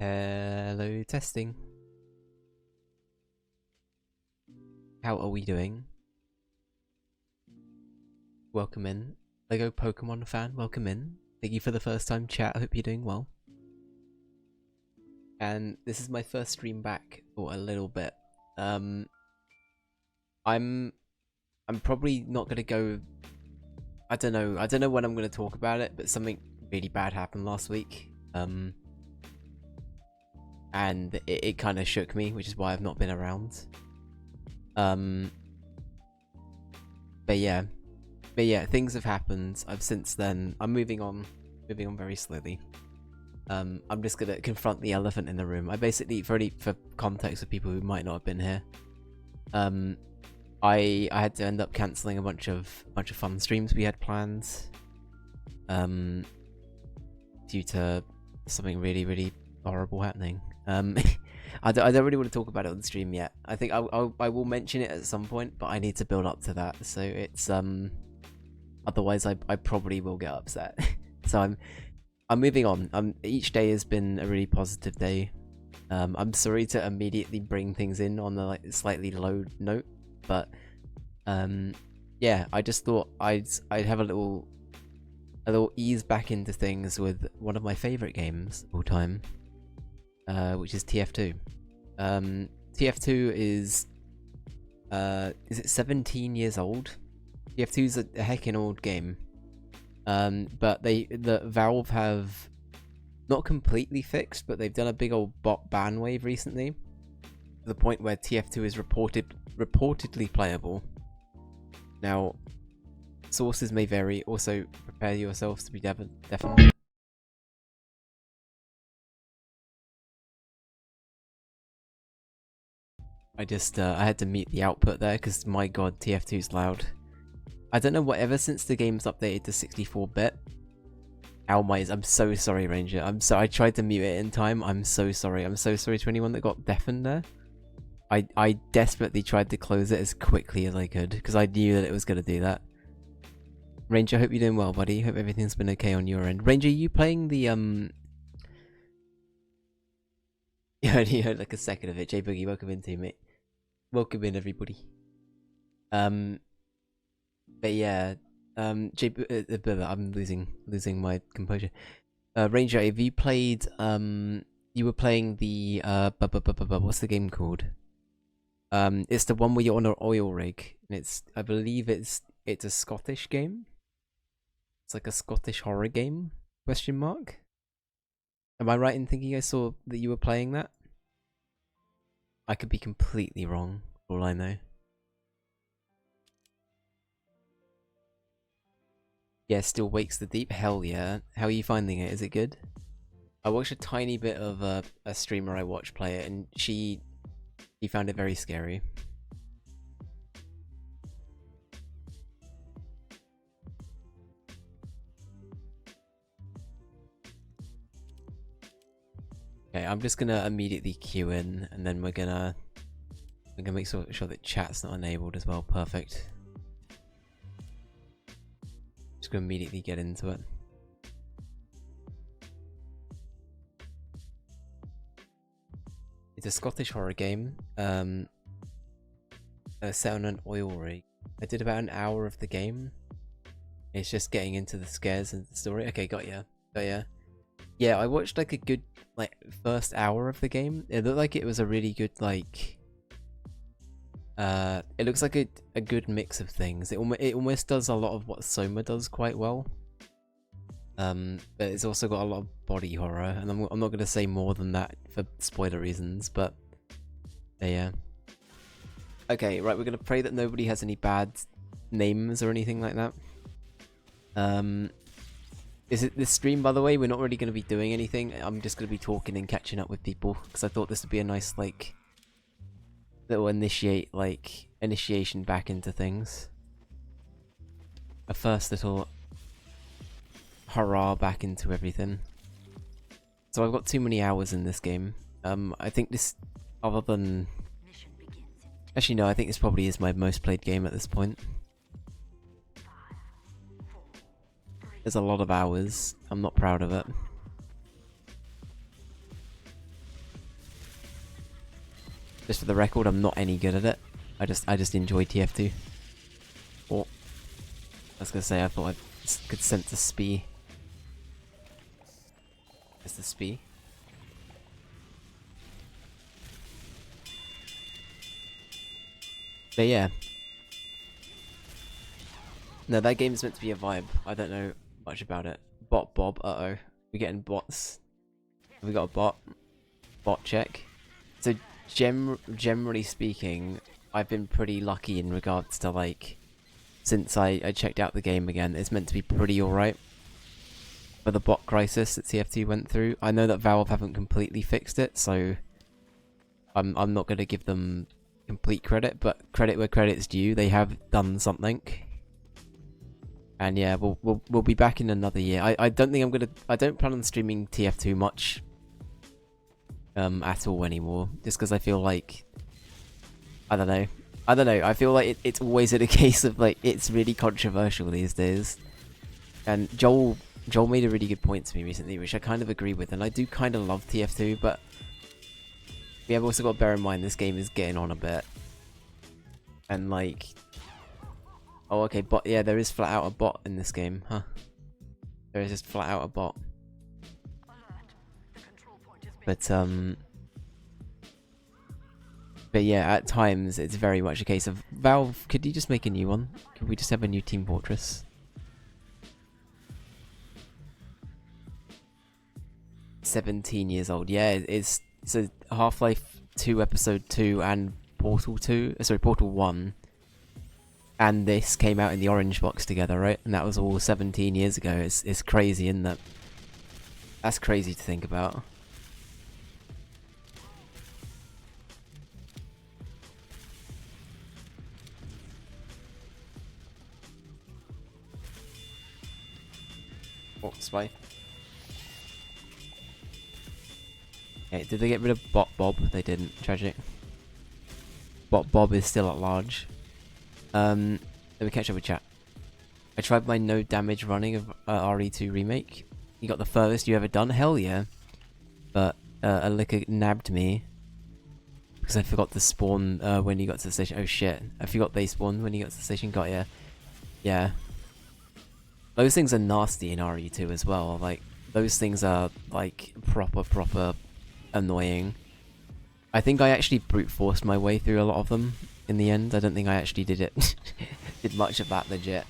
Hello, testing. How are we doing? Welcome in. Lego Pokemon fan, welcome in. Thank you for the first time chat, I hope you're doing well. And this is my first stream back for a little bit. I'm probably not gonna go. I don't know when I'm gonna talk about it, but something really bad happened last week. And it kind of shook me, which is why I've not been around. But yeah, things have happened. Since then, I'm moving on very slowly. I'm just gonna confront the elephant in the room. I basically, for context of people who might not have been here, I had to end up cancelling a bunch of fun streams we had planned, due to something really horrible happening. I don't really want to talk about it on the stream yet. I think I will mention it at some point, but I need to build up to that. So it's otherwise I probably will get upset. So I'm moving on. Each day has been a really positive day. I'm sorry to immediately bring things in on the slightly low note, but yeah, I just thought I'd have a little ease back into things with one of my favorite games of all time. Which is TF2. TF2 is it 17 years old? TF2 is a heckin' old game. But the Valve have not completely fixed, but they've done a big old bot ban wave recently, to the point where TF2 is reportedly playable. Now, sources may vary. Also, prepare yourselves to be definitely. I had to mute the output there because my god, TF2 is loud. I don't know whatever since the game's updated to 64-bit. I'm so sorry, Ranger. I tried to mute it in time. I'm so sorry. I'm so sorry to anyone that got deafened there. I desperately tried to close it as quickly as I could because I knew that it was gonna do that. Ranger, I hope you're doing well, buddy. Hope everything's been okay on your end. Ranger, are you playing the You only heard like a second of it. J Boogie, welcome in too, mate. Welcome in, everybody. But yeah, I'm losing my composure. Ranger, have you played? You were playing the what's the game called? It's the one where you're on an oil rig, and I believe it's a Scottish game. It's like a Scottish horror game? Question mark. Am I right in thinking I saw that you were playing that? I could be completely wrong, for all I know. Yeah, still wakes the deep? Hell yeah. How are you finding it? Is it good? I watched a tiny bit of a streamer I watched play it, and he found it very scary. Okay, I'm just gonna immediately queue in, and then we're gonna make sure that chat's not enabled as well. Perfect. Just gonna immediately get into it. It's a Scottish horror game, set on an oil rig. I did about an hour of the game. It's just getting into the scares and the story. Okay, got ya. Yeah, I watched like a good first hour of the game. It looked like it was a really good it looks like a good mix of things. It almost does a lot of what Soma does quite well. But it's also got a lot of body horror, and I'm not gonna say more than that for spoiler reasons. But yeah. Okay, right. We're gonna pray that nobody has any bad names or anything like that. Is it this stream, by the way? We're not really going to be doing anything. I'm just going to be talking and catching up with people because I thought this would be a nice little initiation back into things. A first little hurrah back into everything. So I've got too many hours in this game. I think this, other than, actually no, I think this probably is my most played game at this point. There's a lot of hours. I'm not proud of it. Just for the record, I'm not any good at it. I just enjoy TF2. Or I was gonna say I thought I could sense a spee. It's the spee. But yeah. No, that game's meant to be a vibe. I don't know much about it. Bot Bob, uh-oh. We're getting bots. Have we got a bot? Bot check. So, generally speaking, I've been pretty lucky in regards to, like, since I checked out the game again, it's meant to be pretty alright. For the bot crisis that TF2 went through. I know that Valve haven't completely fixed it, so I'm not going to give them complete credit, but credit where credit's due. They have done something. And yeah, we'll be back in another year. I don't think I don't plan on streaming TF2 much at all anymore, just because I feel like I don't know. I feel like it's always in a case of like it's really controversial these days. And Joel made a really good point to me recently, which I kind of agree with, and I do kind of love TF2, but we have also got to bear in mind this game is getting on a bit. And like, oh okay, bot, yeah, there is flat out a bot in this game, huh? There is just flat out a bot. But yeah, at times it's very much a case of Valve, could you just make a new one? Could we just have a new Team Fortress? 17 years old. Yeah, it's a Half-Life 2 Episode 2 and Portal 2, sorry, Portal 1. And this came out in the orange box together, right? And that was all 17 years ago. It's crazy, isn't it? That's crazy to think about. Oh, spy. Okay, did they get rid of Bot Bob? They didn't. Tragic. Bot Bob is still at large. Let me catch up with chat. I tried my no damage running of RE2 remake. You got the furthest you ever done? Hell yeah. But a licker nabbed me because I forgot to spawn when you got to the station. Oh shit! I forgot they spawned when you got to the station. Got ya. Yeah. Those things are nasty in RE2 as well. Like those things are like proper annoying. I think I actually brute forced my way through a lot of them in the end. I don't think I actually did it. Did much of that legit.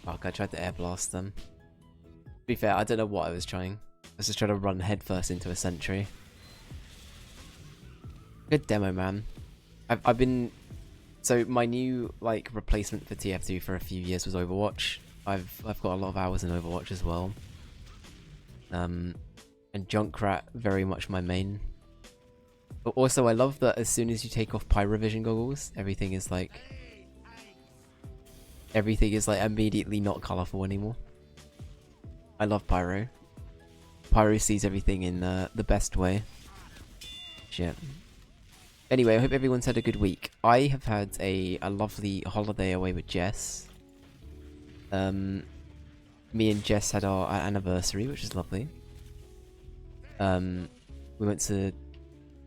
Fuck, I tried to air blast them. To be fair, I don't know what I was trying. I was just trying to run headfirst into a sentry. Good demo, man. I've been... So my new like replacement for TF2 for a few years was Overwatch. I've got a lot of hours in Overwatch as well. And Junkrat, very much my main. But also I love that as soon as you take off Pyrovision goggles, everything is like immediately not colourful anymore. I love Pyro. Pyro sees everything in the best way. Shit. Anyway, I hope everyone's had a good week. I have had a lovely holiday away with Jess. Me and Jess had our anniversary, which is lovely. We went to...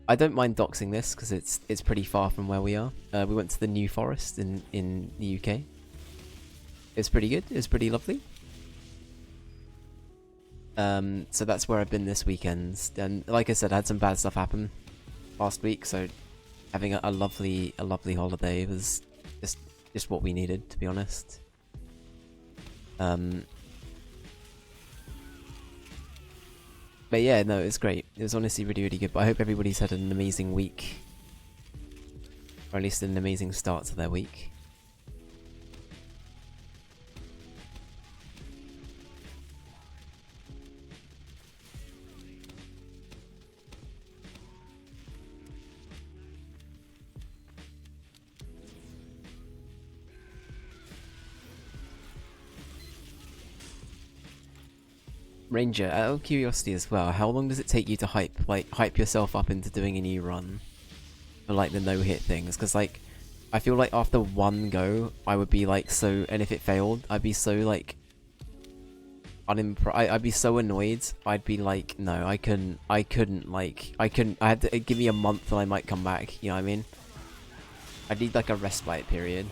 I don't mind doxing this because it's pretty far from where we are. We went to the New Forest in the UK. It's pretty good. It's pretty lovely. So that's where I've been this weekend. And like I said, I had some bad stuff happen last week, so having a lovely holiday was just what we needed, to be honest. But yeah, no, it was great. It was honestly really good. But I hope everybody's had an amazing week, or at least an amazing start to their week. Ranger, out of curiosity as well, how long does it take you to hype yourself up into doing a new run for like the no-hit things? Because like, I feel like after one go, I would be like so, and if it failed, I'd be so like I'd be so annoyed. I'd be like, no, I couldn't, I had to give me a month and I might come back, you know what I mean? I'd need like a respite period.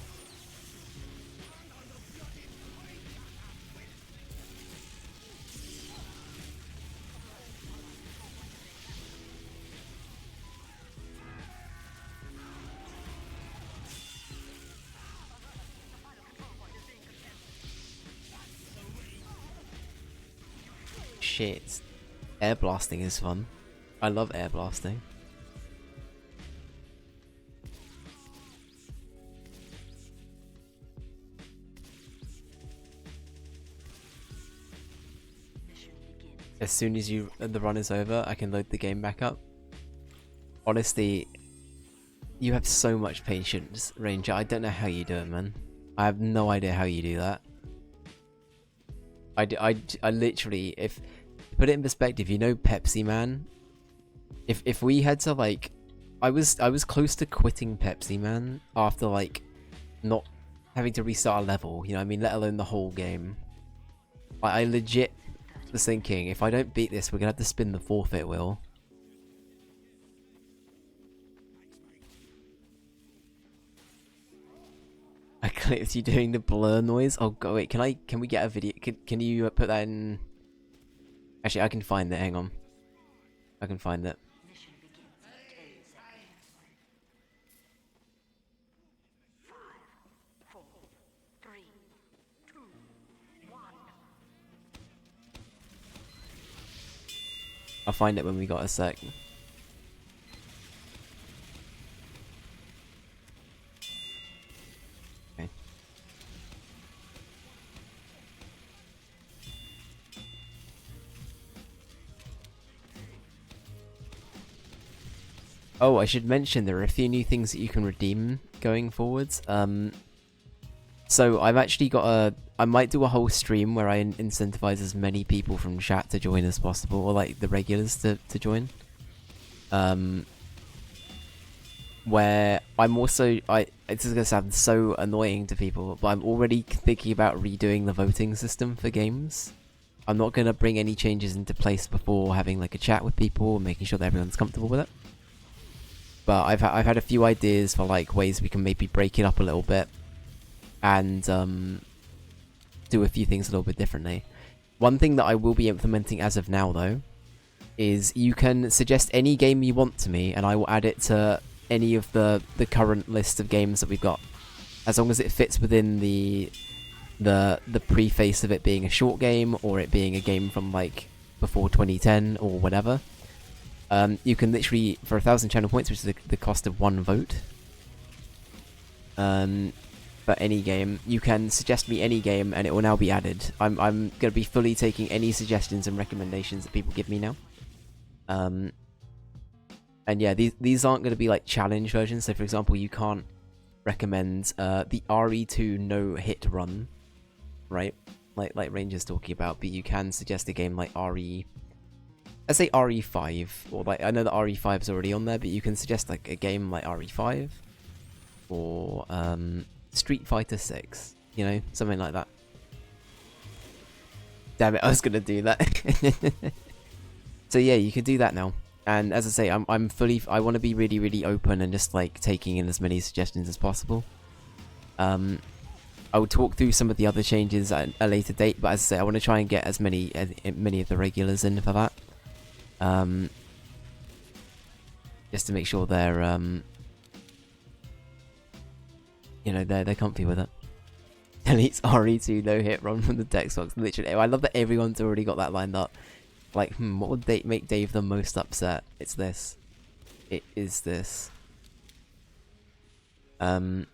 Shit. Air blasting is fun. I love air blasting. As soon as the run is over, I can load the game back up. Honestly, you have so much patience, Ranger. I don't know how you do it, man. I have no idea how you do that. I literally, if put it in perspective, you know Pepsi Man? If we had to like, I was close to quitting Pepsi Man after like not having to restart a level, you know what I mean, let alone the whole game. I legit was thinking, if I don't beat this, we're gonna have to spin the forfeit wheel. I clipped you doing the blur noise. Oh god, wait, can we get a video? Can you put that in? Actually, I can find it. Hang on, I can find it. I'll find it when we got a sec. Okay. Oh, I should mention there are a few new things that you can redeem going forwards. So I've actually got I might do a whole stream where I incentivize as many people from chat to join as possible, or like the regulars to join. Where I'm also, it's gonna sound so annoying to people, but I'm already thinking about redoing the voting system for games. I'm not gonna bring any changes into place before having like a chat with people and making sure that everyone's comfortable with it. But I've had a few ideas for like ways we can maybe break it up a little bit and do a few things a little bit differently. One thing that I will be implementing as of now though is you can suggest any game you want to me and I will add it to any of the current list of games that we've got, as long as it fits within the preface of it being a short game or it being a game from like before 2010 or whatever. You can literally, for 1,000 channel points, which is the cost of one vote, for any game, you can suggest me any game and it will now be added. I'm going to be fully taking any suggestions and recommendations that people give me now. And yeah, these aren't going to be like challenge versions. So for example, you can't recommend the RE2 no hit run, right? Like Ranger's talking about, but you can suggest a game like let's say RE5, or like, I know that RE5 is already on there, but you can suggest like a game like RE5 or Street Fighter 6, you know, something like that. Damn it, I was gonna do that. So yeah, you can do that now. And as I say, I'm fully, I want to be really, really open and just like taking in as many suggestions as possible. I will talk through some of the other changes at a later date, but as I say, I want to try and get as many of the regulars in for that. Just to make sure they're you know, they're comfy with it. Deletes RE2 no hit run from the text box. Literally, I love that everyone's already got that lined up. Like, what would make Dave the most upset? It's this. It is this. But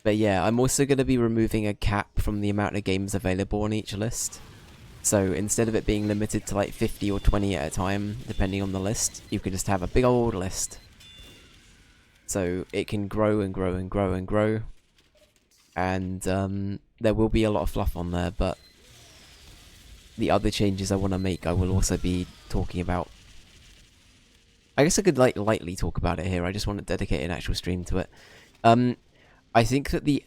yeah, I'm also going to be removing a cap from the amount of games available on each list. So instead of it being limited to like 50 or 20 at a time, depending on the list, you can just have a big old list. So it can grow and grow and grow and grow. And there will be a lot of fluff on there, but the other changes I want to make, I will also be talking about. I guess I could like lightly talk about it here. I just want to dedicate an actual stream to it. I think that the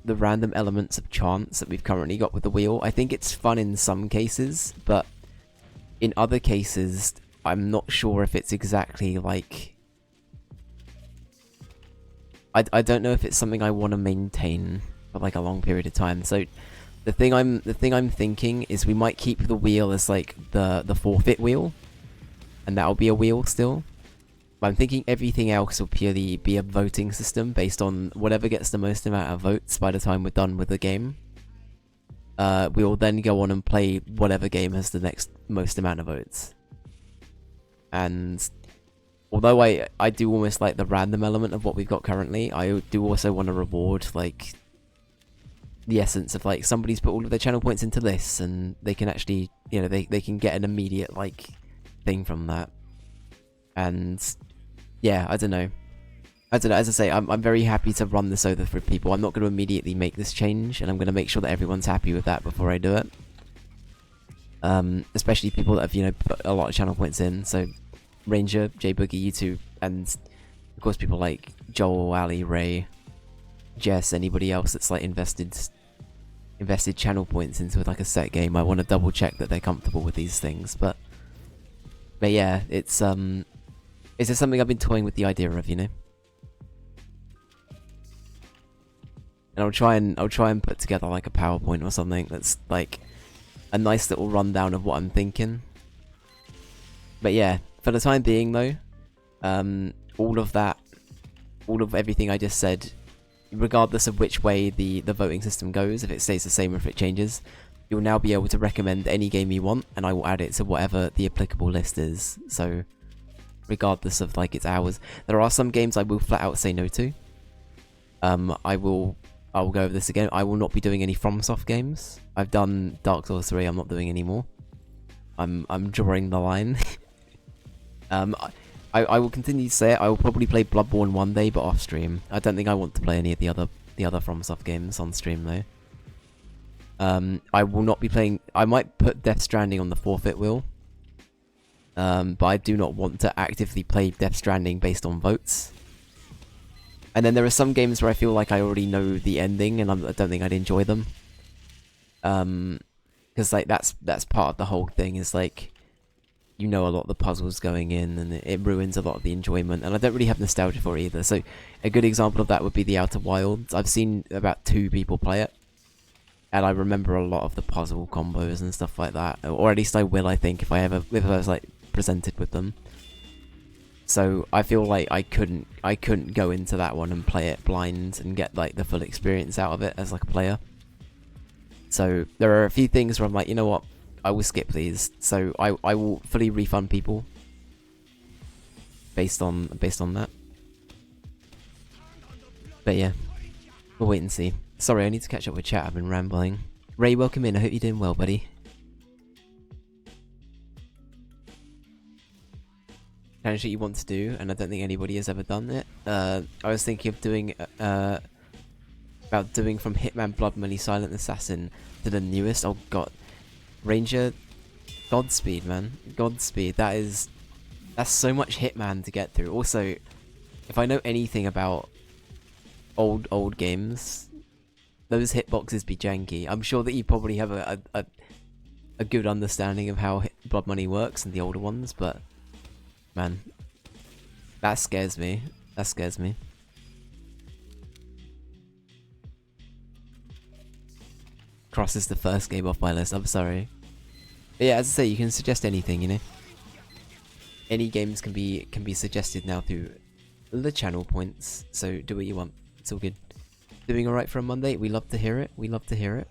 the random elements of chance that we've currently got with the wheel. I think it's fun in some cases, but in other cases, I'm not sure if it's exactly like... I don't know if it's something I want to maintain for like a long period of time. So the thing I'm thinking is we might keep the wheel as like the forfeit wheel, and that'll be a wheel still. But I'm thinking everything else will purely be a voting system based on whatever gets the most amount of votes by the time we're done with the game. We will then go on and play whatever game has the next most amount of votes. And although I do almost like the random element of what we've got currently, I do also want to reward like the essence of like somebody's put all of their channel points into this, and they can actually, you know, they can get an immediate like thing from that. And yeah, I don't know. As I say, I'm very happy to run this over for people. I'm not going to immediately make this change, and I'm going to make sure that everyone's happy with that before I do it. Especially people that have, you know, put a lot of channel points in. So Ranger, J-Boogie, you two, and of course people like Joel, Ali, Ray, Jess, anybody else that's like invested channel points into like a set game. I want to double check that they're comfortable with these things, but yeah, it's just something I've been toying with the idea of, you know. And I'll try and put together like a PowerPoint or something that's like a nice little rundown of what I'm thinking. But yeah, for the time being though, all of everything I just said, regardless of which way the voting system goes, if it stays the same or if it changes, you'll now be able to recommend any game you want, and I will add it to whatever the applicable list is. So regardless of like its hours, there are some games I will flat out say no to. I will go over this again. I will not be doing any FromSoft games. I've done Dark Souls 3. I'm not doing anymore. I'm drawing the line. I will continue to say it. I will probably play Bloodborne one day, but off stream. I don't think I want to play any of the other FromSoft games on stream though. I will not be playing. I might put Death Stranding on the forfeit wheel. But I do not want to actively play Death Stranding based on votes. And then there are some games where I feel like I already know the ending, and I don't think I'd enjoy them. Because like that's part of the whole thing. Is like, you know, a lot of the puzzles going in, and it ruins a lot of the enjoyment. And I don't really have nostalgia for it either. So a good example of that would be the Outer Wilds. I've seen about 2 people play it, and I remember a lot of the puzzle combos and stuff like that. Or at least I will, I think, if I was like presented with them. So I feel like I couldn't go into that one and play it blind and get like the full experience out of it as like a player. So there are a few things where I'm like, you know what, I will skip these. So I will fully refund people based on that. But yeah, we'll wait and see. Sorry, I need to catch up with chat. I've been rambling. Ray, welcome in. I hope you're doing well, buddy. Challenge that you want to do, and I don't think anybody has ever done it. I was thinking of doing about doing from Hitman Blood Money Silent Assassin to the newest. Oh god, Ranger, Godspeed, man, Godspeed. That's so much Hitman to get through. Also, if I know anything about old games, those hitboxes be janky. I'm sure that you probably have a good understanding of how Blood Money works in the older ones, but man, that scares me. That scares me. Cross is the first game off my list. I'm sorry. But yeah, as I say, you can suggest anything, you know. Any games can be suggested now through the channel points. So do what you want. It's all good. Doing alright for a Monday? We love to hear it. We love to hear it.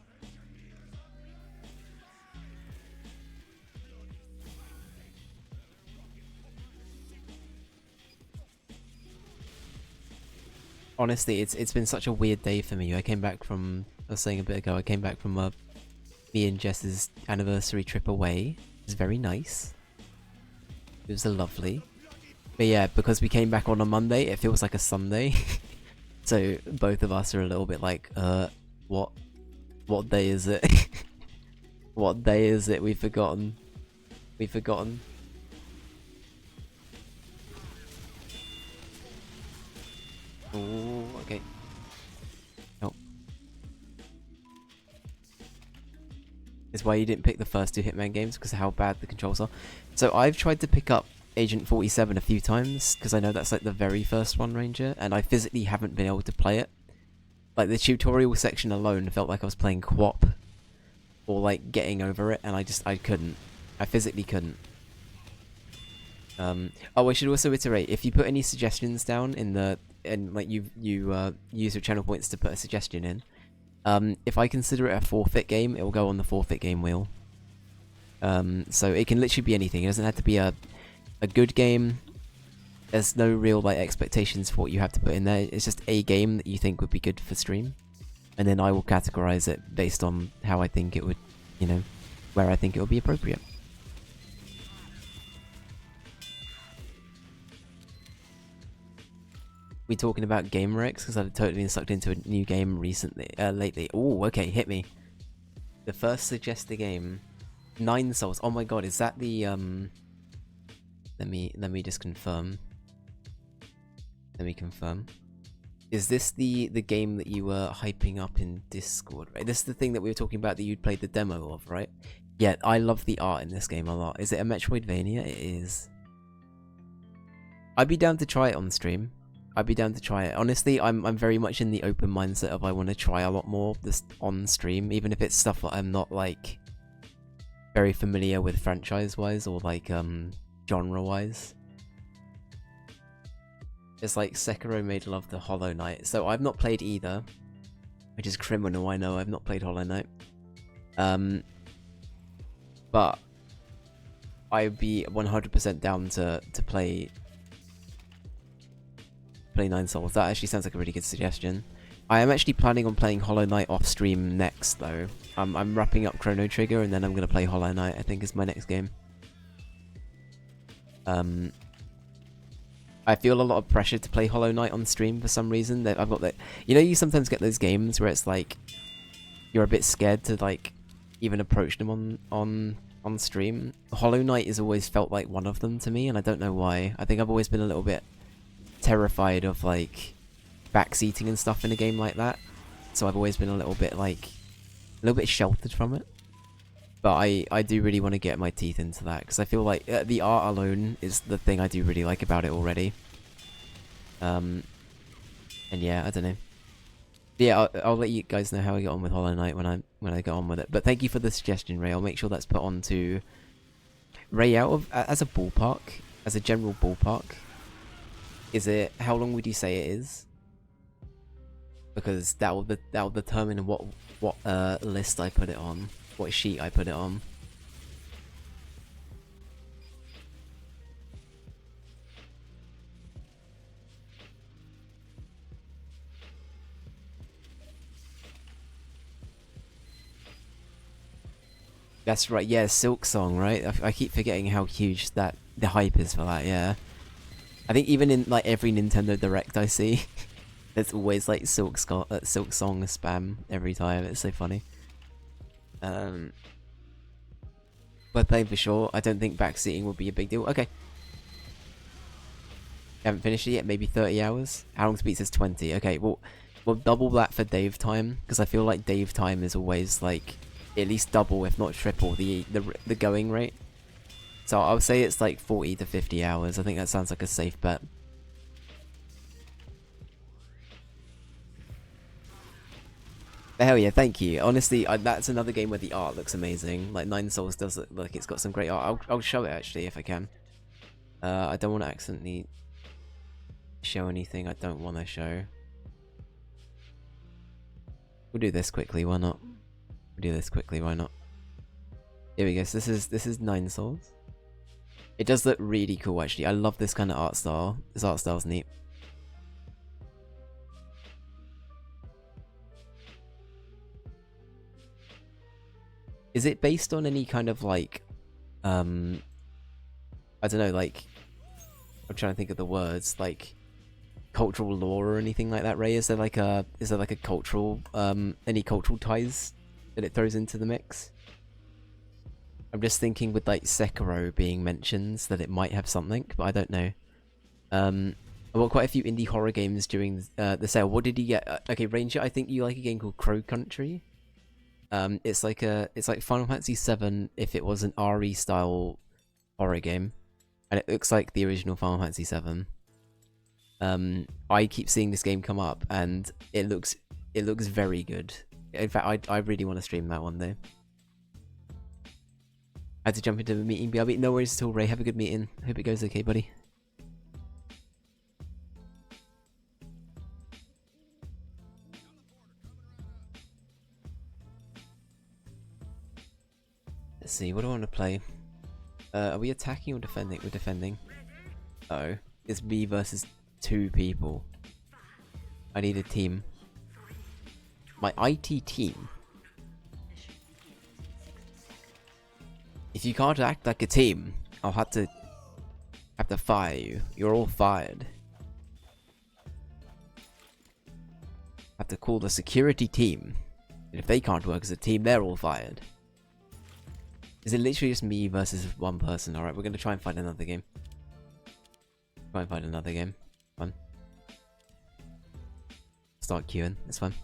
Honestly, it's been such a weird day for me. I came back from, I was saying a bit ago, I came back from me and Jess's anniversary trip away. It was very nice. It was lovely. But yeah, because we came back on a Monday, it feels like a Sunday. So both of us are a little bit like, what day is it? What day is it? We've forgotten. We've forgotten. Oh, okay. Oh. is why you didn't pick the first 2 Hitman games, because of how bad the controls are. So I've tried to pick up Agent 47 a few times, because I know that's like the very first one, Ranger, and I physically haven't been able to play it. Like, the tutorial section alone felt like I was playing QWOP, or like getting over it, and I couldn't. I physically couldn't. Oh, I should also iterate, if you put any suggestions down in the, and like you use your channel points to put a suggestion in, if I consider it a forfeit game, it will go on the forfeit game wheel. So it can literally be anything. It doesn't have to be a good game. There's no real like expectations for what you have to put in there. It's just a game that you think would be good for stream, and then I will categorize it based on how I think it would, you know, where I think it would be appropriate. We talking about gamer X, because I've totally been sucked into a new game recently, lately. Oh, okay, hit me. The first suggested game, 9 Souls. Oh my god, is that the Let me just confirm. Let me confirm. Is this the game that you were hyping up in Discord? Right, this is the thing that we were talking about that you'd played the demo of, right? Yeah, I love the art in this game a lot. Is it a Metroidvania? It is. I'd be down to try it on stream. I'd be down to try it. Honestly, I'm very much in the open mindset of I want to try a lot more this on stream, even if it's stuff that I'm not like very familiar with franchise-wise or like genre-wise. It's like Sekiro made love to Hollow Knight. So I've not played either, which is criminal. I know I've not played Hollow Knight. But I'd be 100% down to play 9 Souls. That actually sounds like a really good suggestion. I am actually planning on playing Hollow Knight off stream next, though. I'm wrapping up Chrono Trigger, and then I'm going to play Hollow Knight, I think, is my next game. I feel a lot of pressure to play Hollow Knight on stream for some reason. I've got that. You know, you sometimes get those games where it's like you're a bit scared to like even approach them on stream. Hollow Knight has always felt like one of them to me, and I don't know why. I think I've always been a little bit terrified of like backseating and stuff in a game like that, so I've always been a little bit sheltered from it. But I do really want to get my teeth into that, because I feel like the art alone is the thing I do really like about it already. And yeah, I don't know. But yeah, I'll let you guys know how I get on with Hollow Knight when I get on with it. But thank you for the suggestion, Ray. I'll make sure that's put on to Ray. Out of as a ballpark, as a general ballpark, is it, how long would you say it is? Because that will determine what list I put it on. What sheet I put it on. That's right, yeah, Silk Song, right? I keep forgetting how huge the hype is for that, yeah. I think even in like every Nintendo Direct I see, there's always like Silk Song spam every time. It's so funny. But playing for sure. I don't think backseating would be a big deal. Okay. Haven't finished it yet. Maybe 30 hours. How long speed says 20? Okay, well, we'll double that for Dave time, because I feel like Dave time is always like at least double, if not triple, the going rate. So I'll say it's like 40 to 50 hours. I think that sounds like a safe bet. Hell yeah, thank you. Honestly, that's another game where the art looks amazing. Like 9 Souls does look like it's got some great art. I'll show it actually if I can. I don't want to accidentally show anything I don't want to show. We'll do this quickly, why not? We'll do this quickly, why not? Here we go. So this is 9 Souls. It does look really cool actually. I love this kind of art style. This art style's neat. Is it based on any kind of like, I don't know, like, I'm trying to think of the words, like, cultural lore or anything like that, Ray? Is there like a cultural, any cultural ties that it throws into the mix? I'm just thinking with like Sekiro being mentioned that it might have something, but I don't know. I bought quite a few indie horror games during the sale. What did you get? Okay, Ranger, I think you like a game called Crow Country. It's like Final Fantasy VII if it was an RE style horror game, and it looks like the original Final Fantasy VII. I keep seeing this game come up, and it looks very good. In fact, I really want to stream that one day. I had to jump into a meeting, BRB. No worries at all, Ray. Have a good meeting. Hope it goes okay, buddy. Let's see, what do I want to play? Are we attacking or defending? We're defending. Uh-oh. It's me versus 2 people. I need a team. My IT team. If you can't act like a team, I'll have to fire you. You're all fired. Have to call the security team. And if they can't work as a team, they're all fired. Is it literally just me versus 1 person? Alright, we're gonna try and find another game. Try and find another game. Fun. Start queuing. It's fun.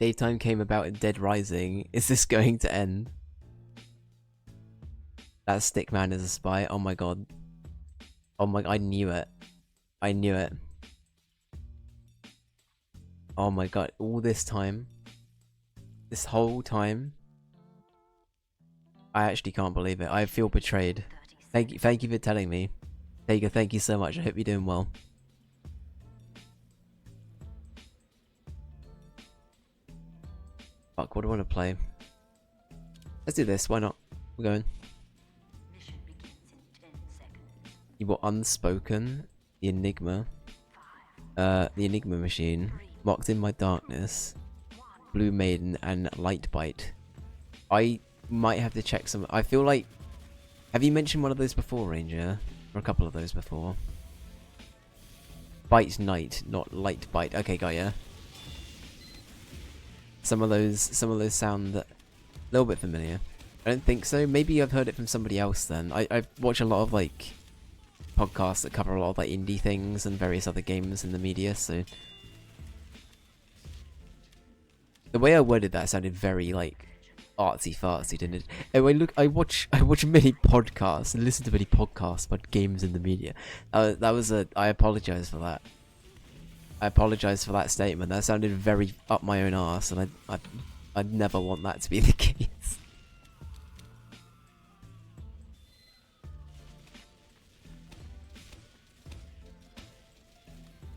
Daytime came about in Dead Rising. Is this going to end? That Stickman is a spy. Oh my god. Oh my... I knew it. I knew it. Oh my god. All this time. This whole time. I actually can't believe it. I feel betrayed. Thank you for telling me. Tega, thank you so much. I hope you're doing well. Fuck, what do I want to play? Let's do this, why not? We're going. You were Unspoken, the Enigma. The Enigma Machine, Mocked in My Darkness, Blue Maiden, and Lightbite. I might have to check some. I feel like... Have you mentioned one of those before, Ranger? Or a couple of those before? Bite Night, not Lightbite. Okay, got ya. Some of those sound a little bit familiar. I don't think so. Maybe I've heard it from somebody else then. I watch a lot of like podcasts that cover a lot of like indie things and various other games in the media, so the way I worded that sounded very like artsy fartsy, didn't it? Anyway, look, I watch many podcasts and listen to many podcasts about games in the media. I apologize for that. I apologize for that statement. That sounded very up my own arse, and I'd never want that to be the case.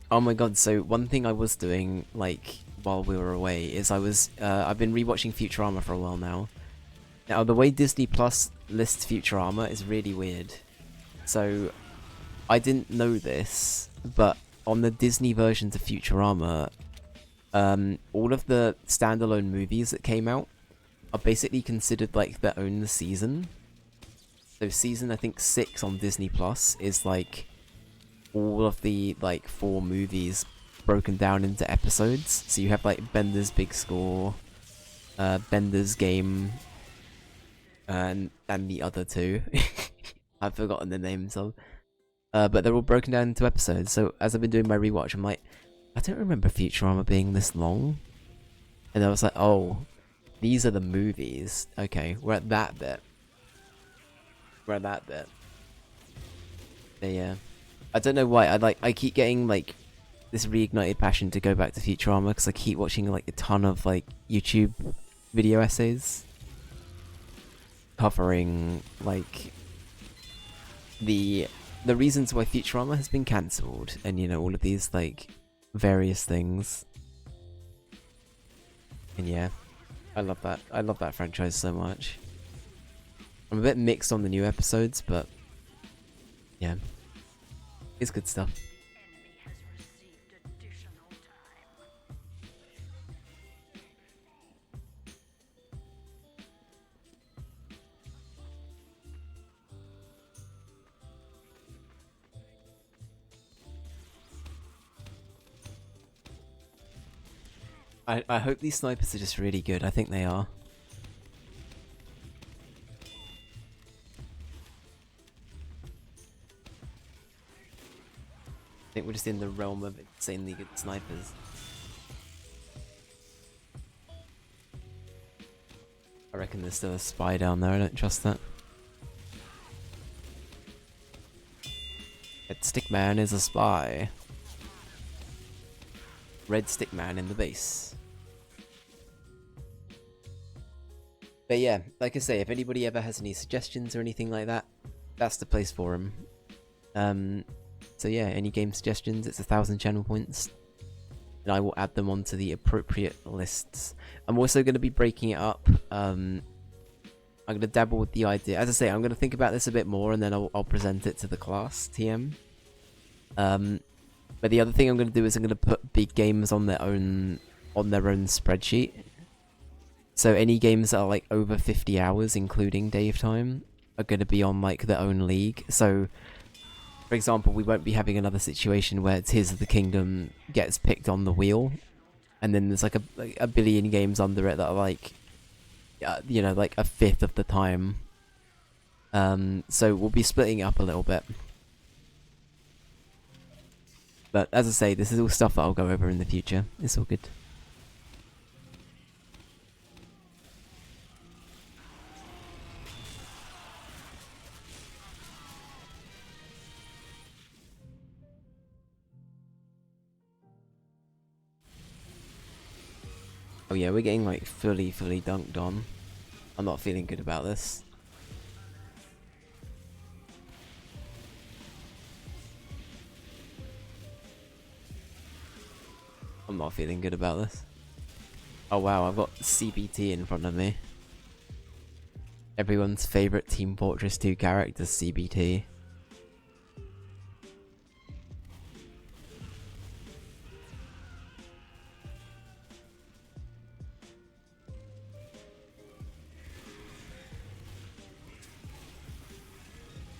Oh my god, so one thing I was doing, like, while we were away, is I've been rewatching Futurama for a while now. Now, the way Disney Plus lists Futurama is really weird. So, I didn't know this, but on the Disney versions of Futurama, all of the standalone movies that came out are basically considered like their own season. So season, I think 6 on Disney Plus is like all of the like 4 movies broken down into episodes. So you have like Bender's Big Score, Bender's Game, and the other 2. I've forgotten the names of. But they're all broken down into episodes, so as I've been doing my rewatch, I'm like, I don't remember Futurama being this long. And I was like, oh, these are the movies. Okay, we're at that bit. We're at that bit. But yeah. I don't know why, I keep getting, like, this reignited passion to go back to Futurama, because I keep watching, like, a ton of, like, YouTube video essays. Covering, like, the reasons why Futurama has been cancelled, and you know, all of these like various things. And yeah, I love that franchise so much. I'm a bit mixed on the new episodes, but yeah, it's good stuff. I hope these snipers are just really good. I think they are. think we're just in the realm of insanely good snipers. I reckon there's still a spy down there, I don't trust that. Red stick man is a spy. Red stick man in the base. But yeah, like I say, if anybody ever has any suggestions or anything like that, that's the place for them. So yeah, any game suggestions, it's 1,000 channel points. And I will add them onto the appropriate lists. I'm also going to be breaking it up. I'm going to dabble with the idea. As I say, I'm going to think about this a bit more and then I'll present it to the class, TM. But the other thing I'm going to do is I'm going to put big games on their own spreadsheet. So any games that are like over 50 hours, including Dave time, are going to be on like their own league. So, for example, we won't be having another situation where Tears of the Kingdom gets picked on the wheel, and then there's like a billion games under it that are like, you know, like a fifth of the time. So we'll be splitting it up a little bit. But as I say, this is all stuff that I'll go over in the future. It's all good. Oh yeah, we're getting like fully dunked on. I'm not feeling good about this. I'm not feeling good about this. Oh wow, I've got CBT in front of me. Everyone's favourite Team Fortress 2 character, CBT.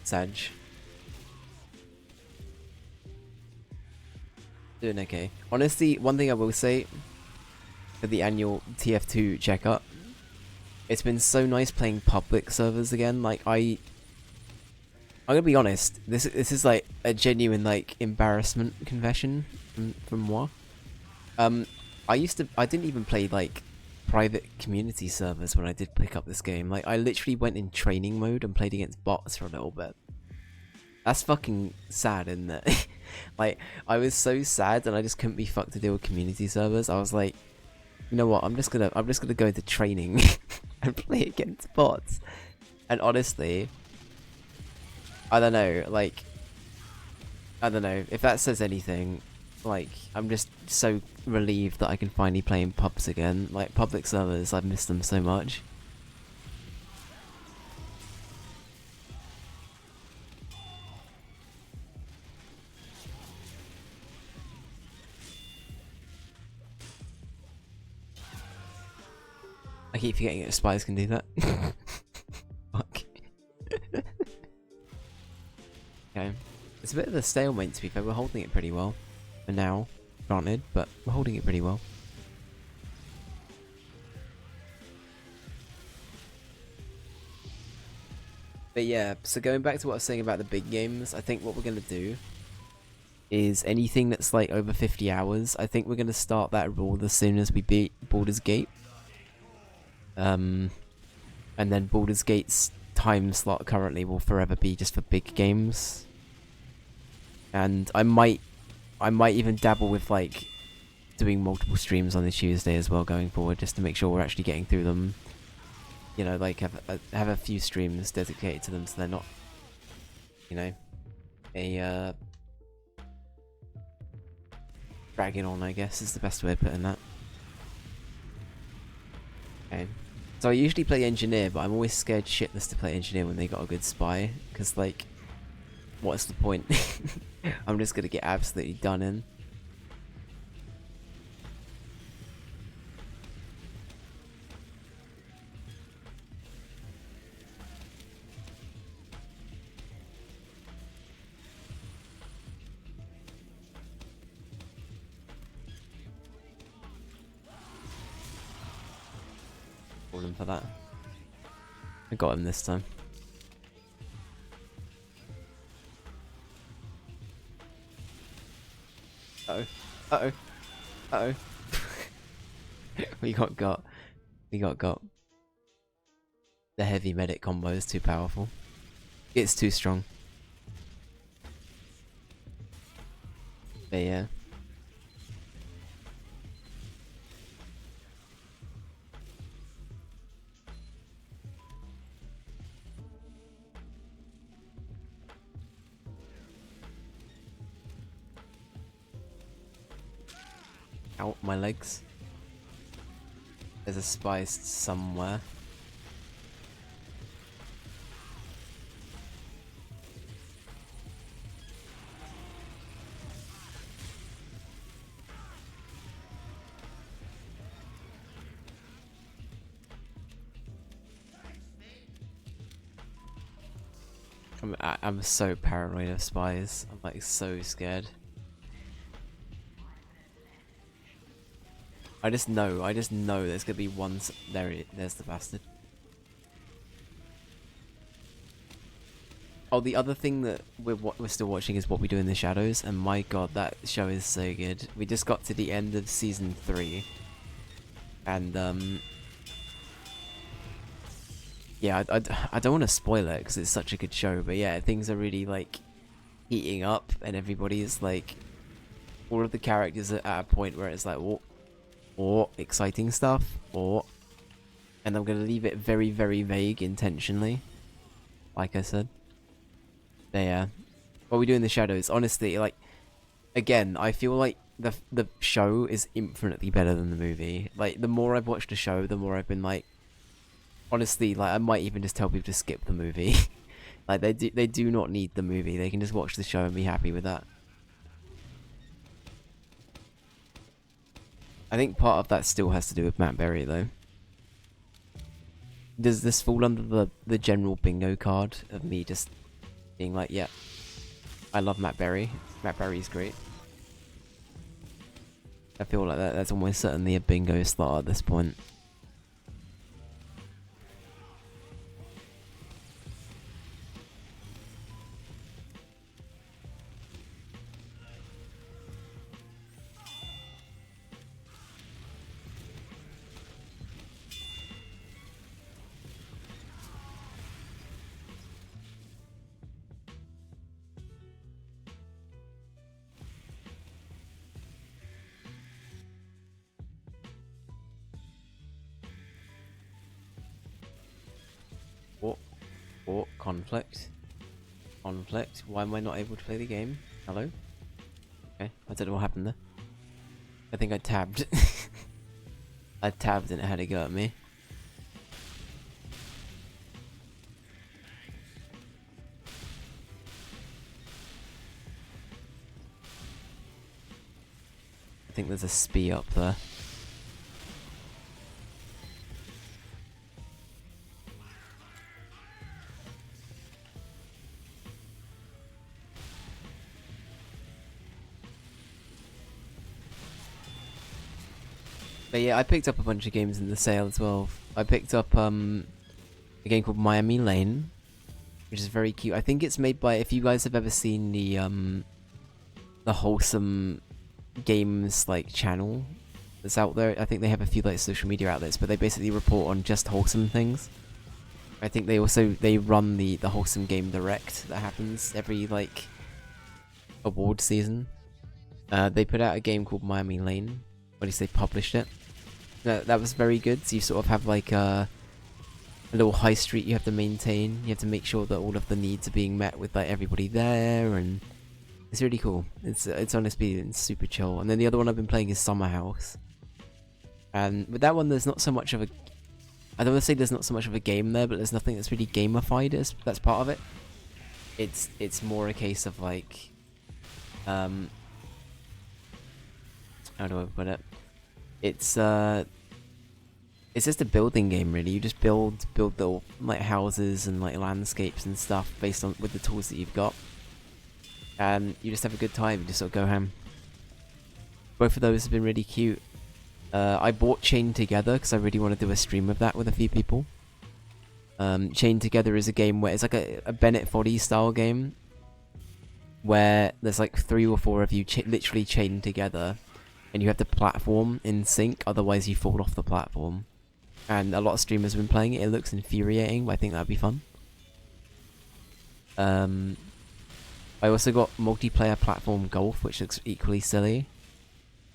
Sag. Doing okay. Honestly, one thing I will say for the annual TF2 checkup, it's been so nice playing public servers again. Like I'm gonna be honest, this is like a genuine like embarrassment confession from moi. I didn't even play like private community servers when I did pick up this game. Like I literally went in training mode and played against bots for a little bit. That's fucking sad, isn't it? Like, I was so sad and I just couldn't be fucked to deal with community servers. I was like, you know what, I'm just gonna go into training and play against bots. And honestly, I don't know, like, I don't know, if that says anything, like, I'm just so relieved that I can finally play in pubs again. Like, public servers, I've missed them so much. I keep forgetting that spies can do that. Fuck. Okay. It's a bit of a stalemate, to be fair. We're holding it pretty well. For now, granted, but we're holding it pretty well. But yeah, so going back to what I was saying about the big games, I think what we're going to do is anything that's like over 50 hours, I think we're going to start that rule as soon as we beat Baldur's Gate. And then Baldur's Gate's time slot currently will forever be just for big games. And I might even dabble with like doing multiple streams on the Tuesday as well going forward, just to make sure we're actually getting through them. You know, like have a few streams dedicated to them, so they're not, you know, a dragging on, I guess is the best way of putting that. Okay. So I usually play engineer, but I'm always scared shitless to play engineer when they got a good spy, because like, what's the point? I'm just gonna get absolutely done in. Him for that. I got him this time. Uh-oh. Uh-oh. Uh-oh. We got. We got. The heavy medic combo is too powerful. It's too strong. But yeah. Out my legs. There's a spy somewhere. I'm so paranoid of spies. I'm like so scared. I just know there's gonna be one. There's the bastard. Oh, the other thing that we're still watching is What We Do in the Shadows, and my god, that show is so good. We just got to the end of season 3, and yeah, I don't want to spoil it because it's such a good show, but yeah, things are really like heating up, and everybody is like, all of the characters are at a point where it's like, or exciting stuff, and I'm gonna leave it very, very vague intentionally, like I said. But yeah, What We Do in the Shadows, honestly, like, again, I feel like the show is infinitely better than the movie. Like, the more I've watched the show, the more I've been like, honestly, like, I might even just tell people to skip the movie. Like, they do not need the movie. They can just watch the show and be happy with that. I think part of that still has to do with Matt Berry, though. Does this fall under the general bingo card of me just being like, yeah, I love Matt Berry. Matt Berry's great. I feel like that's almost certainly a bingo slot at this point. Or conflict. Conflict. Why am I not able to play the game? Hello? Okay, I don't know what happened there. I think I tabbed. I tabbed and it had a go at me. I think there's a spee up there. But yeah, I picked up a bunch of games in the sale as well. I picked up a game called Miami Lane, which is very cute. I think it's made by, if you guys have ever seen the Wholesome Games like channel that's out there. I think they have a few like social media outlets, but they basically report on just wholesome things. I think they run the Wholesome Game Direct that happens every like award season. They put out a game called Miami Lane. At least they published it. That was very good. So you sort of have like a little high street you have to maintain. You have to make sure that all of the needs are being met with like everybody there, and it's really cool. It's honestly super chill. And then the other one I've been playing is Summer House. And with that one, there's not so much of a, I don't want to say there's not so much of a game there, but there's nothing that's really gamified. That's part of it. It's more a case of like, how do I put it? It's just a building game, really. You just build the like houses and like landscapes and stuff based on with the tools that you've got, and you just have a good time. You just sort of go ham. Both of those have been really cute. I bought Chained Together because I really want to do a stream of that with a few people. Chained Together is a game where it's like a Bennett Foddy style game, where there's like 3 or 4 of you literally chained together, and you have the platform in sync, otherwise you fall off the platform. And a lot of streamers have been playing it. It looks infuriating, but I think that'd be fun. I also got multiplayer platform golf, which looks equally silly.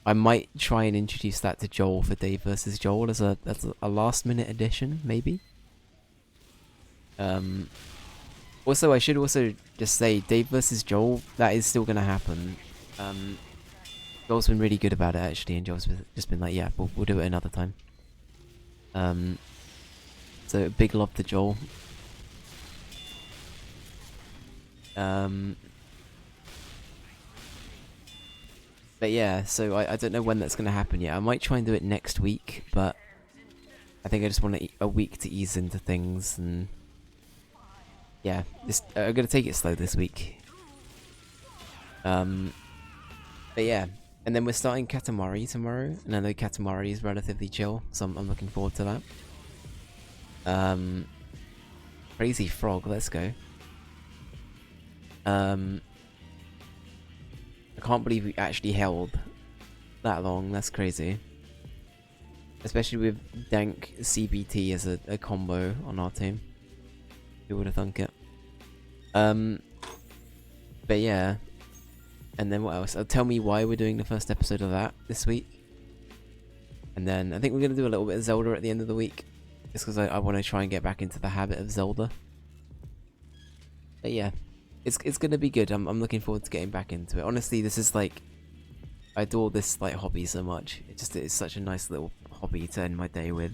I might try and introduce that to Joel for Dave versus Joel as a last minute addition, maybe. Also, I should also just say Dave versus Joel, that is still gonna happen. Joel's been really good about it actually, and Joel's just been like, yeah, we'll do it another time. So big love to Joel. But yeah, so I don't know when that's going to happen yet. I might try and do it next week, but I think I just want a week to ease into things, and yeah, I'm going to take it slow this week. But yeah, and then we're starting Katamari tomorrow, and I know Katamari is relatively chill, so I'm looking forward to that. Crazy Frog, let's go. I can't believe we actually held that long. That's crazy. Especially with Dank CBT as a combo on our team. Who would have thunk it? But yeah. And then what else? Tell me why we're doing the first episode of that this week. And then I think we're going to do a little bit of Zelda at the end of the week. Just because I want to try and get back into the habit of Zelda. But yeah. It's gonna be good. I'm looking forward to getting back into it. Honestly, this is like, I adore this like hobby so much. It's such a nice little hobby to end my day with.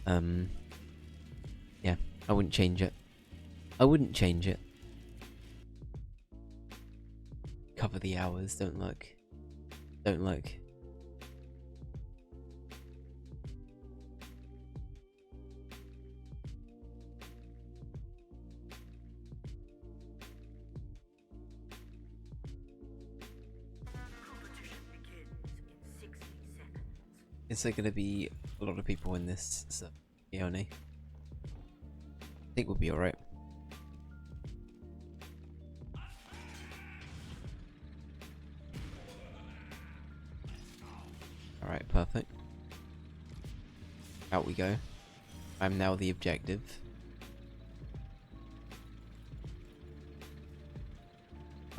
Yeah, I wouldn't change it. I wouldn't change it. Cover the hours. Don't look. Don't look. Is there gonna be a lot of people in this? So, Ione? I think we'll be alright. Alright, perfect. Out we go. I'm now the objective.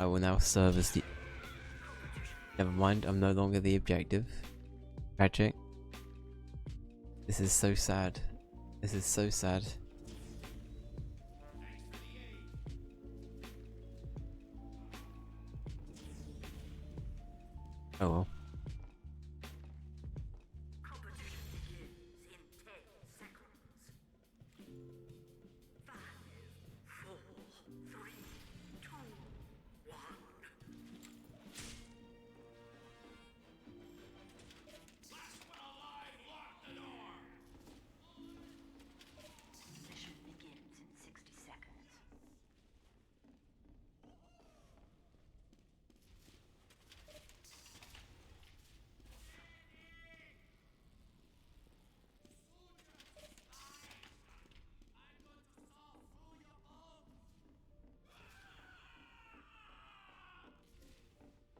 I will now serve as the... Never mind, I'm no longer the objective. Tragic. This is so sad. This is so sad. Oh well.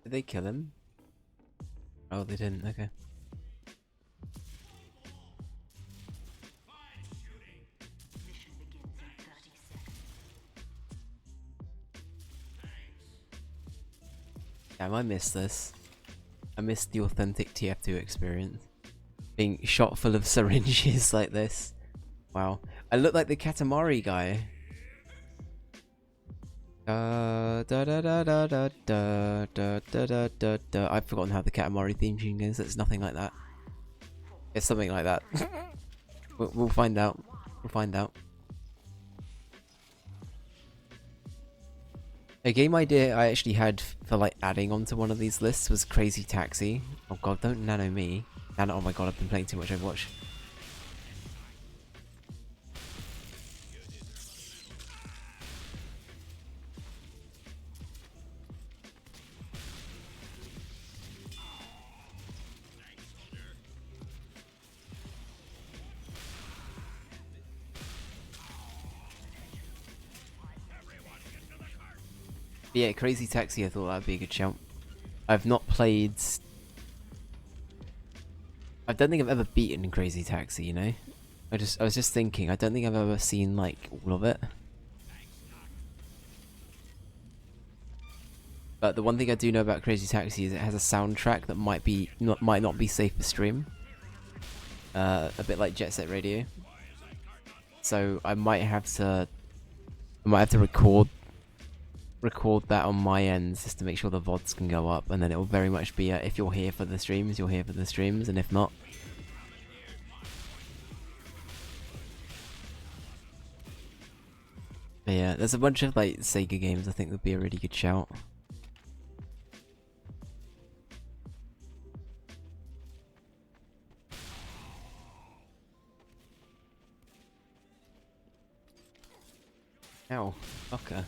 Did they kill him? Oh, they didn't. Okay. Damn, I missed this. I missed the authentic TF2 experience. Being shot full of syringes like this. Wow. I look like the Katamari guy. I've forgotten how the Katamari theme tune is. It's nothing like that. It's something like that. We'll find out. We'll find out. A game idea I actually had for like adding onto one of these lists was Crazy Taxi. Oh god, don't nano me. Nano, oh my god, I've been playing too much Overwatch. But yeah, Crazy Taxi, I thought that'd be a good shout. I've not played... I don't think I've ever beaten Crazy Taxi, you know? I was just thinking, I don't think I've ever seen, like, all of it. But the one thing I do know about Crazy Taxi is it has a soundtrack that might not be safe for stream. A bit like Jet Set Radio. So I might have to record that on my end just to make sure the VODs can go up, and then it will very much be if you're here for the streams, you're here for the streams, and if not. But yeah, there's a bunch of like Sega games I think would be a really good shout. Ow, fucker.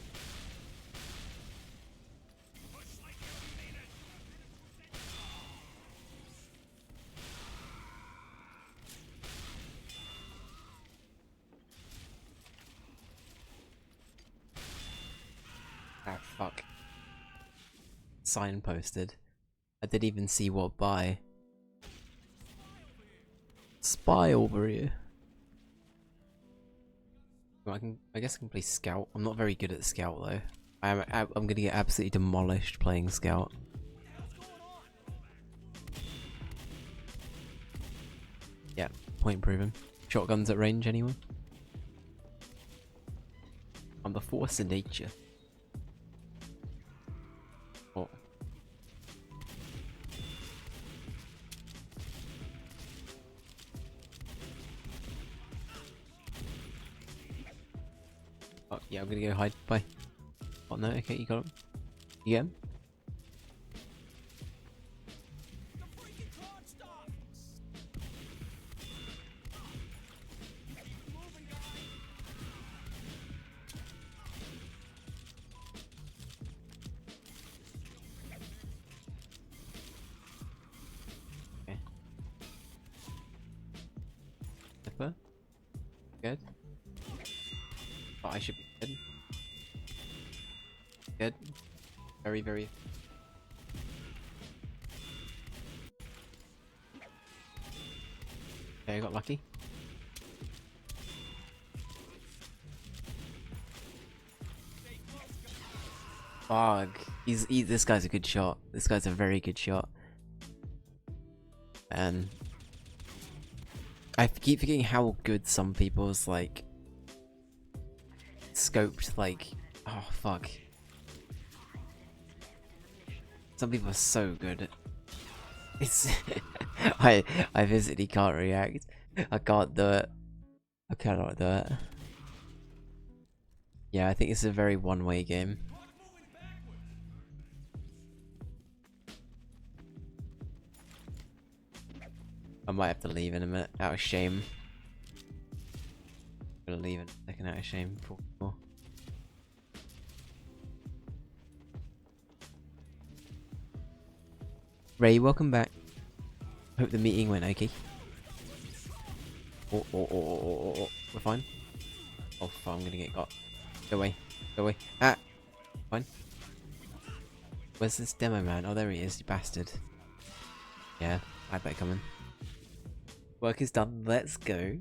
Ah, fuck. Signposted. I didn't even see what by. Spy over here. Well, I guess I can play Scout. I'm not very good at Scout though. I'm gonna get absolutely demolished playing Scout. Yeah, point proven. Shotguns at range, anyone? I'm the force of nature. Oh. Oh, yeah, I'm gonna go hide. Bye. Oh no, okay, you got him. You get him? Okay. Zipper? Good. Oh, I should be good. Good. Very, very... Okay, I got lucky. Fog. This guy's a good shot. This guy's a very good shot. And... I keep forgetting how good some people's, like... scoped, like... Oh, fuck. Some people are so good. It's... I physically can't react. I can't do it. I cannot do it. Yeah, I think it's a very one-way game. I might have to leave in a minute, out of shame. I'm gonna leave in a second out of shame. Cool. Ray, welcome back. Hope the meeting went okay. Oh, we're fine. Oh, fuck, I'm gonna get got. Go away. Go away. Ah! Fine. Where's this demo man? Oh, there he is, you bastard. Yeah, I better come in. Work is done, let's go.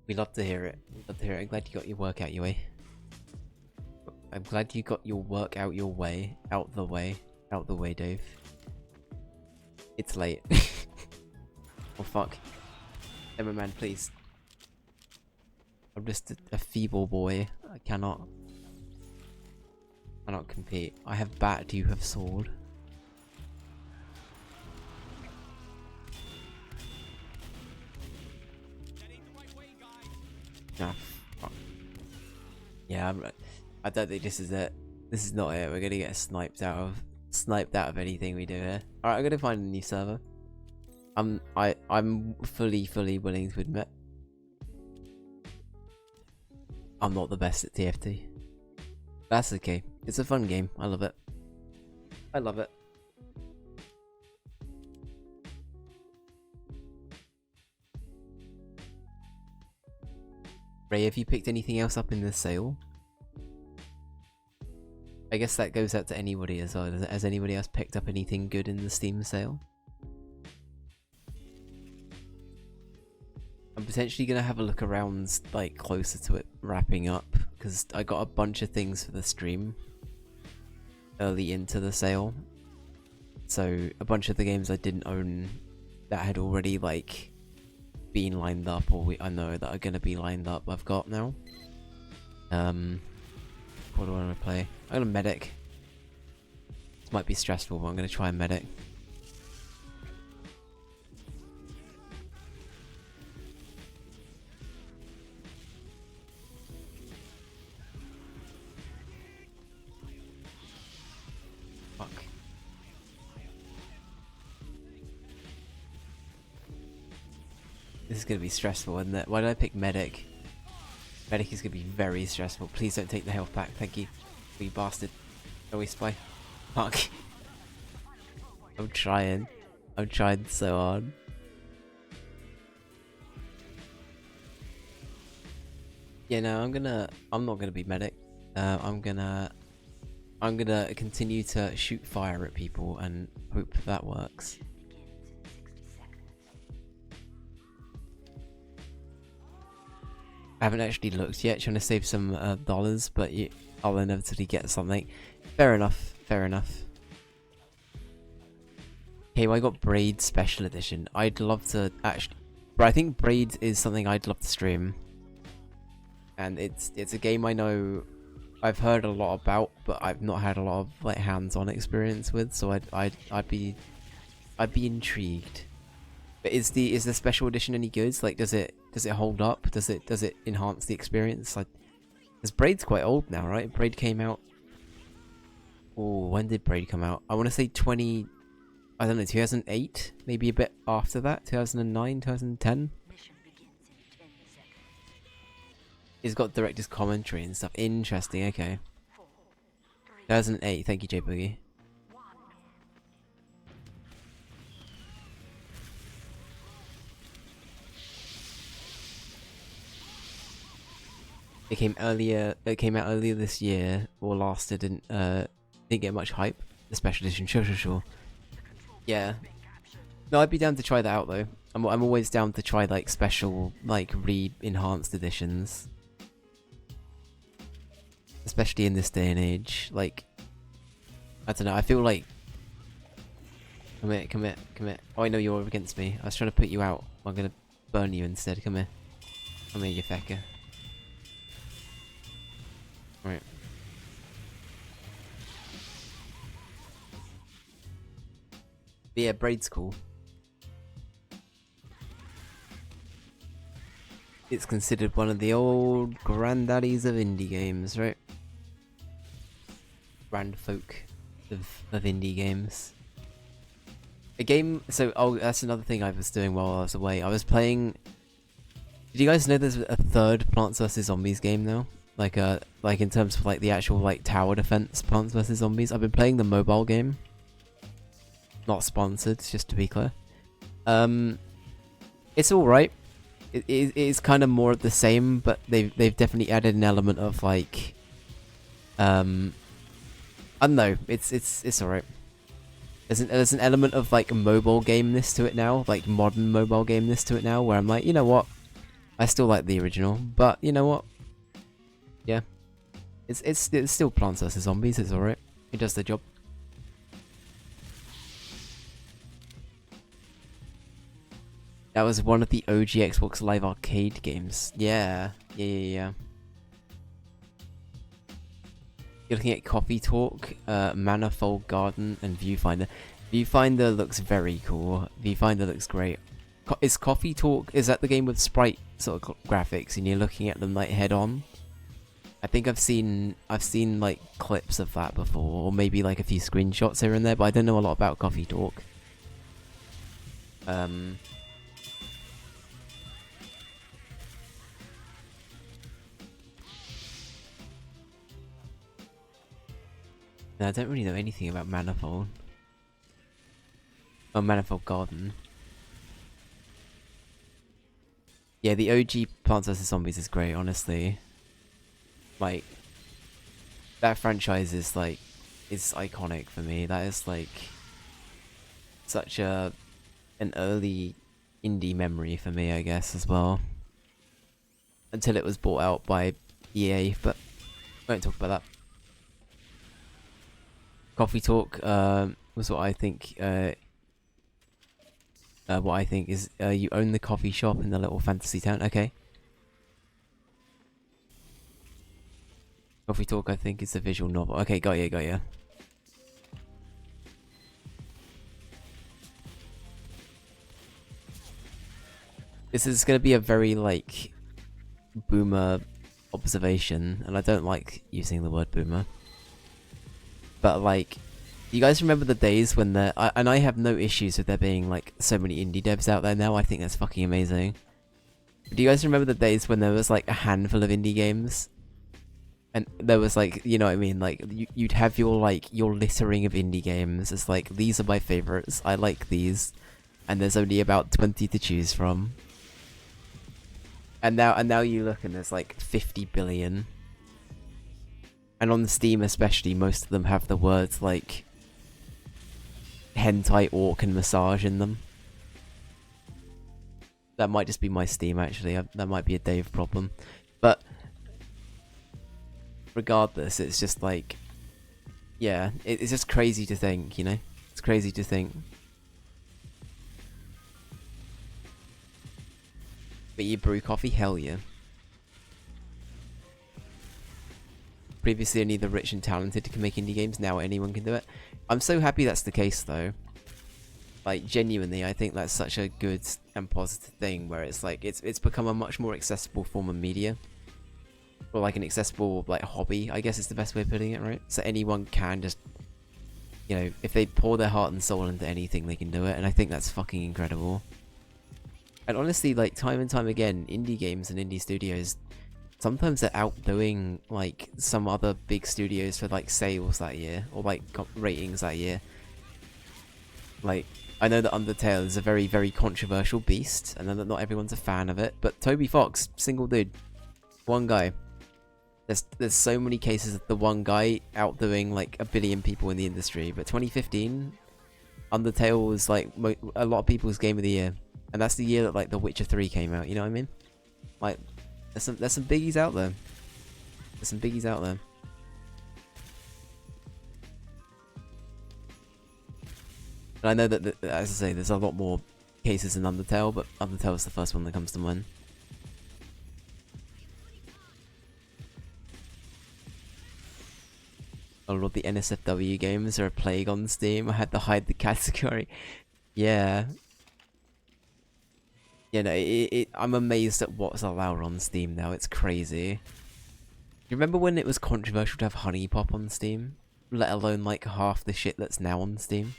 We love to hear it. We love to hear it. I'm glad you got your work out your way. I'm glad you got your work out your way. Out the way, Dave. It's late. Oh fuck. Demo man, please. I'm just a feeble boy. I cannot compete. I have bat, you have sword. Nah, fuck. Yeah, I don't think this is it. This is not it. We're gonna get sniped out of anything we do here. Alright, I'm gonna find a new server. I'm fully willing to admit I'm not the best at TF2. That's okay. It's a fun game. I love it. I love it. Ray, have you picked anything else up in the sale? I guess that goes out to anybody as well. Has anybody else picked up anything good in the Steam sale? I'm potentially gonna have a look around, like, closer to it wrapping up, because I got a bunch of things for the stream early into the sale. So a bunch of the games I didn't own that had already, like, been lined up, or I know that are gonna be lined up, I've got now. What do I want to play? I'm gonna medic. This might be stressful, but I'm gonna try medic. Fuck. This is gonna be stressful, isn't it? Why did I pick medic? Medic is gonna be very stressful. Please don't take the health back, thank you. You bastard. Oh, we spy. Fuck. I'm trying. I'm trying so hard. Yeah, no, I'm not gonna be medic. I'm gonna continue to shoot fire at people and hope that works. I haven't actually looked yet, trying to save some dollars, but I'll inevitably get something. Fair enough, fair enough. Okay, well, I got Braid Special Edition. I'd love to actually... But I think Braid is something I'd love to stream. And it's a game I know I've heard a lot about, but I've not had a lot of, like, hands-on experience with, so I'd be intrigued. But is the special edition any good? Like, does it hold up? Does it enhance the experience? Like, because Braid's quite old now, right? Braid came out. Oh, when did Braid come out? I want to say 2008, maybe a bit after that, 2009, 2010. It's got director's commentary and stuff. Interesting. Okay. 2008. Thank you, J Boogie. It came earlier. It came out earlier this year, or last. It didn't get much hype. The special edition, sure. Yeah. No, I'd be down to try that out though. I'm always down to try, like, special, like, re-enhanced editions, especially in this day and age. Like, I don't know. I feel like. Come here. Oh, I know you're against me. I was trying to put you out. I'm gonna burn you instead. Come here, you fecker. Right. But yeah, Braid's cool. It's considered one of the old granddaddies of indie games, right? Grandfolk of indie games. A game. So, oh, that's another thing I was doing while I was away. I was playing. Did you guys know there's a third Plants vs Zombies game now? Like in terms of, like, the actual, like, tower defense Plants vs Zombies. I've been playing the mobile game. Not sponsored, just to be clear. It's all right. It is kind of more of the same, but they've definitely added an element of, like, I don't know. It's all right. There's an element of, like, mobile game-ness to it now, like modern mobile game-ness to it now, where I'm like, you know what, I still like the original, but you know what, yeah, it's still Plants vs Zombies. It's all right. It does the job. That was one of the OG Xbox Live Arcade games. Yeah. You're looking at Coffee Talk, Manifold Garden, and Viewfinder. Viewfinder looks very cool. Viewfinder looks great. Is Coffee Talk, is that the game with sprite sort of graphics and you're looking at them, like, head on? I think I've seen like clips of that before, or maybe like a few screenshots here and there, but I don't know a lot about Coffee Talk. No, I don't really know anything about Manifold. Oh, Manifold Garden. Yeah, the OG Plants vs Zombies is great, honestly. Like, that franchise is like, is iconic for me. That is like such an early indie memory for me, I guess, as well. Until it was bought out by EA, but we won't talk about that. Coffee Talk was what I think. What I think is you own the coffee shop in the little fantasy town. Okay. Coffee Talk, I think, is a visual novel. Okay, got you. This is gonna be a very like boomer observation, and I don't like using the word boomer. But like, you guys remember the days when and I have no issues with there being like so many indie devs out there now. I think that's fucking amazing. But do you guys remember the days when there was like a handful of indie games? And there was like, you know what I mean? Like you'd have your littering of indie games. It's like, these are my favorites. I like these, and there's only about 20 to choose from. And now you look and there's like 50 billion. And on Steam especially, most of them have the words like hentai, orc, and massage in them. That might just be my Steam, actually. That might be a Dave problem. But regardless, it's just like, yeah, it's just crazy to think, you know? It's crazy to think. But you brew coffee? Hell yeah. Previously only the rich and talented can make indie games, now anyone can do it. I'm so happy that's the case though. Like, genuinely, I think that's such a good and positive thing, where it's like, it's become a much more accessible form of media. Or like an accessible like hobby, I guess is the best way of putting it, right? So anyone can just, you know, if they pour their heart and soul into anything, they can do it, and I think that's fucking incredible. And honestly, like, time and time again, indie games and indie studios, sometimes they're outdoing like some other big studios for like sales that year, or like ratings that year. Like, I know that Undertale is a very, very controversial beast, and I know that not everyone's a fan of it, but Toby Fox, single dude, one guy. There's so many cases of the one guy outdoing like a billion people in the industry. But 2015, Undertale was like a lot of people's game of the year, and that's the year that like The Witcher 3 came out. You know what I mean? Like, there's some biggies out there. There's some biggies out there. And I know that, as I say, there's a lot more cases in Undertale, but Undertale is the first one that comes to mind. A lot of the NSFW games are a plague on Steam. I had to hide the category. Yeah. You know, I'm amazed at what's allowed on Steam now. It's crazy. You remember when it was controversial to have Honey Pop on Steam? Let alone like half the shit that's now on Steam.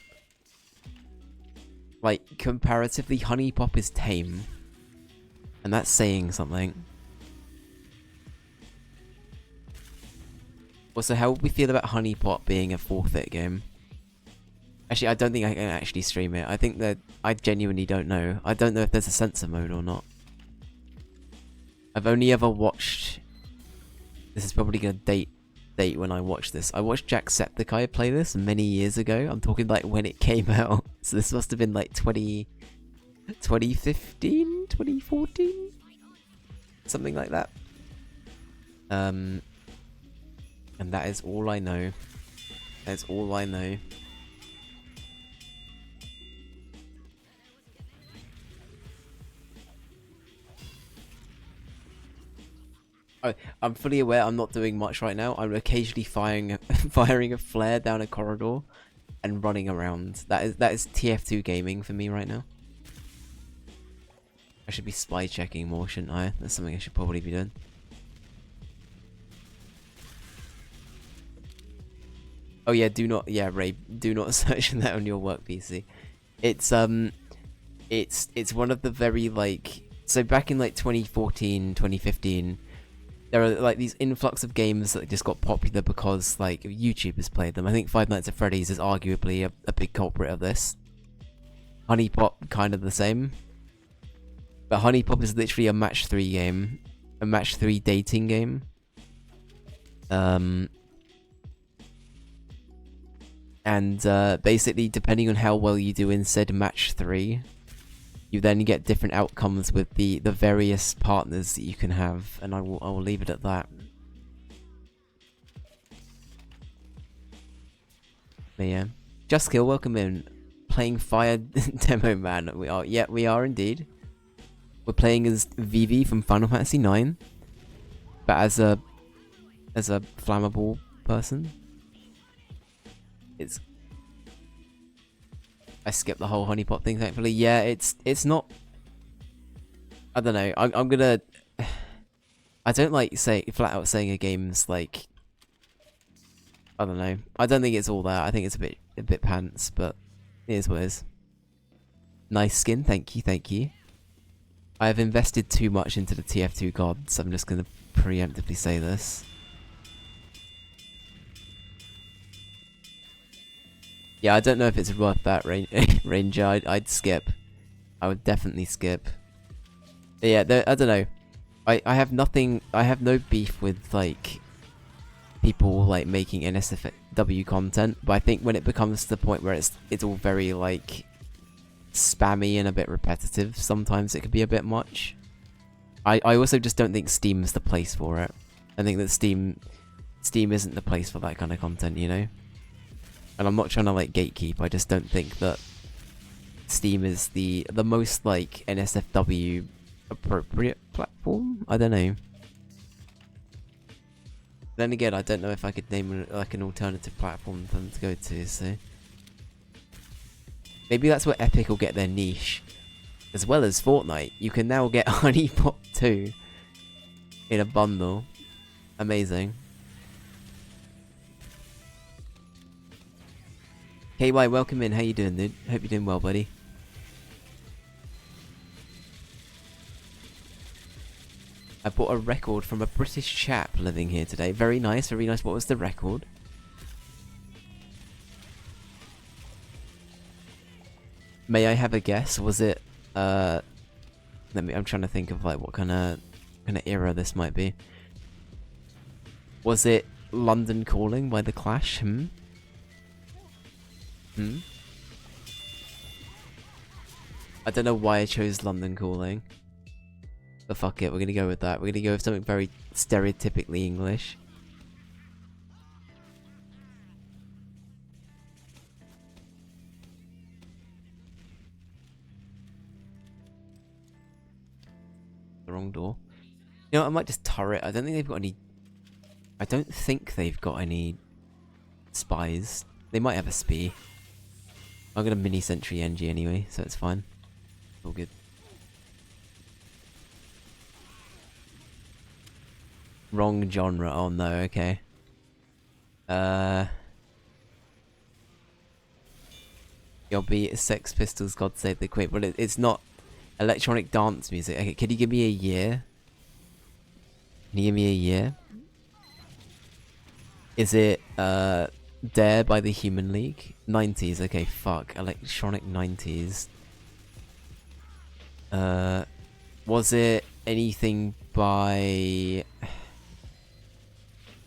Like, comparatively, Honey Pop is tame. And that's saying something. Well, so how would we feel about Honey Pop being a forfeit game? Actually, I don't think I can actually stream it. I think that I genuinely don't know. I don't know if there's a censor mode or not. I've only ever watched... This is probably going to date when I watch this. I watched Jacksepticeye play this many years ago. I'm talking like when it came out. So this must have been like 2015? 2014? Something like that. And that is all I know. That's all I know. I'm fully aware I'm not doing much right now. I'm occasionally firing a flare down a corridor and running around. That is TF2 gaming for me right now. I should be spy checking more, shouldn't I? That's something I should probably be doing. Oh yeah, Ray, do not search that on your work PC. It's one of the very like, so back in like 2014, 2015, there are like these influx of games that just got popular because like YouTubers played them. I think Five Nights at Freddy's is arguably a big culprit of this. Honey Pop, kind of the same. But Honey Pop is literally a match 3 game. A match 3 dating game. And basically, depending on how well you do in said match 3, you then get different outcomes with the various partners that you can have, and I will leave it at that. But yeah, Just Kill, welcome in. Playing Fire Demo Man. We are, yeah, we are indeed. We're playing as Vivi from Final Fantasy IX, but as a flammable person. I skipped the whole honeypot thing, thankfully. Yeah, it's not. I don't know. I'm gonna. I don't like flat out saying a game's like. I don't know. I don't think it's all that. I think it's a bit pants, but it is what it is. Nice skin, thank you, thank you. I have invested too much into the TF2 gods. I'm just gonna preemptively say this. Yeah, I don't know if it's worth that, Ranger. I'd skip. I would definitely skip. But yeah, I don't know. I have nothing. I have no beef with like people like making NSFW content, but I think when it becomes to the point where it's all very like spammy and a bit repetitive, sometimes it could be a bit much. I also just don't think Steam's the place for it. I think that Steam isn't the place for that kind of content, you know? And I'm not trying to like gatekeep, I just don't think that Steam is the most like NSFW appropriate platform. I don't know. Then again, I don't know if I could name like an alternative platform for them to go to, so maybe that's where Epic will get their niche. As well as Fortnite, you can now get Honeypot 2 in a bundle. Amazing. KY, welcome in. How you doing, dude? Hope you're doing well, buddy. I bought a record from a British chap living here today. Very nice, very nice. What was the record? May I have a guess? Was it I'm trying to think of like what kind of era this might be. Was it London Calling by The Clash? I don't know why I chose London Calling. But fuck it, we're gonna go with that. We're gonna go with something very stereotypically English. The wrong door. You know what, I might just turret. I don't think they've got any... I don't think they've got any spies. They might have a spy. I'm gonna mini sentry NG anyway, so it's fine. All good. Wrong genre. Oh no, okay. You'll be Sex Pistols, God Save the Queen. Well, it's not electronic dance music. Okay, can you give me a year? Can you give me a year? Is it Dare by the Human League? 90s, okay, fuck. Electronic 90s. Was it anything by...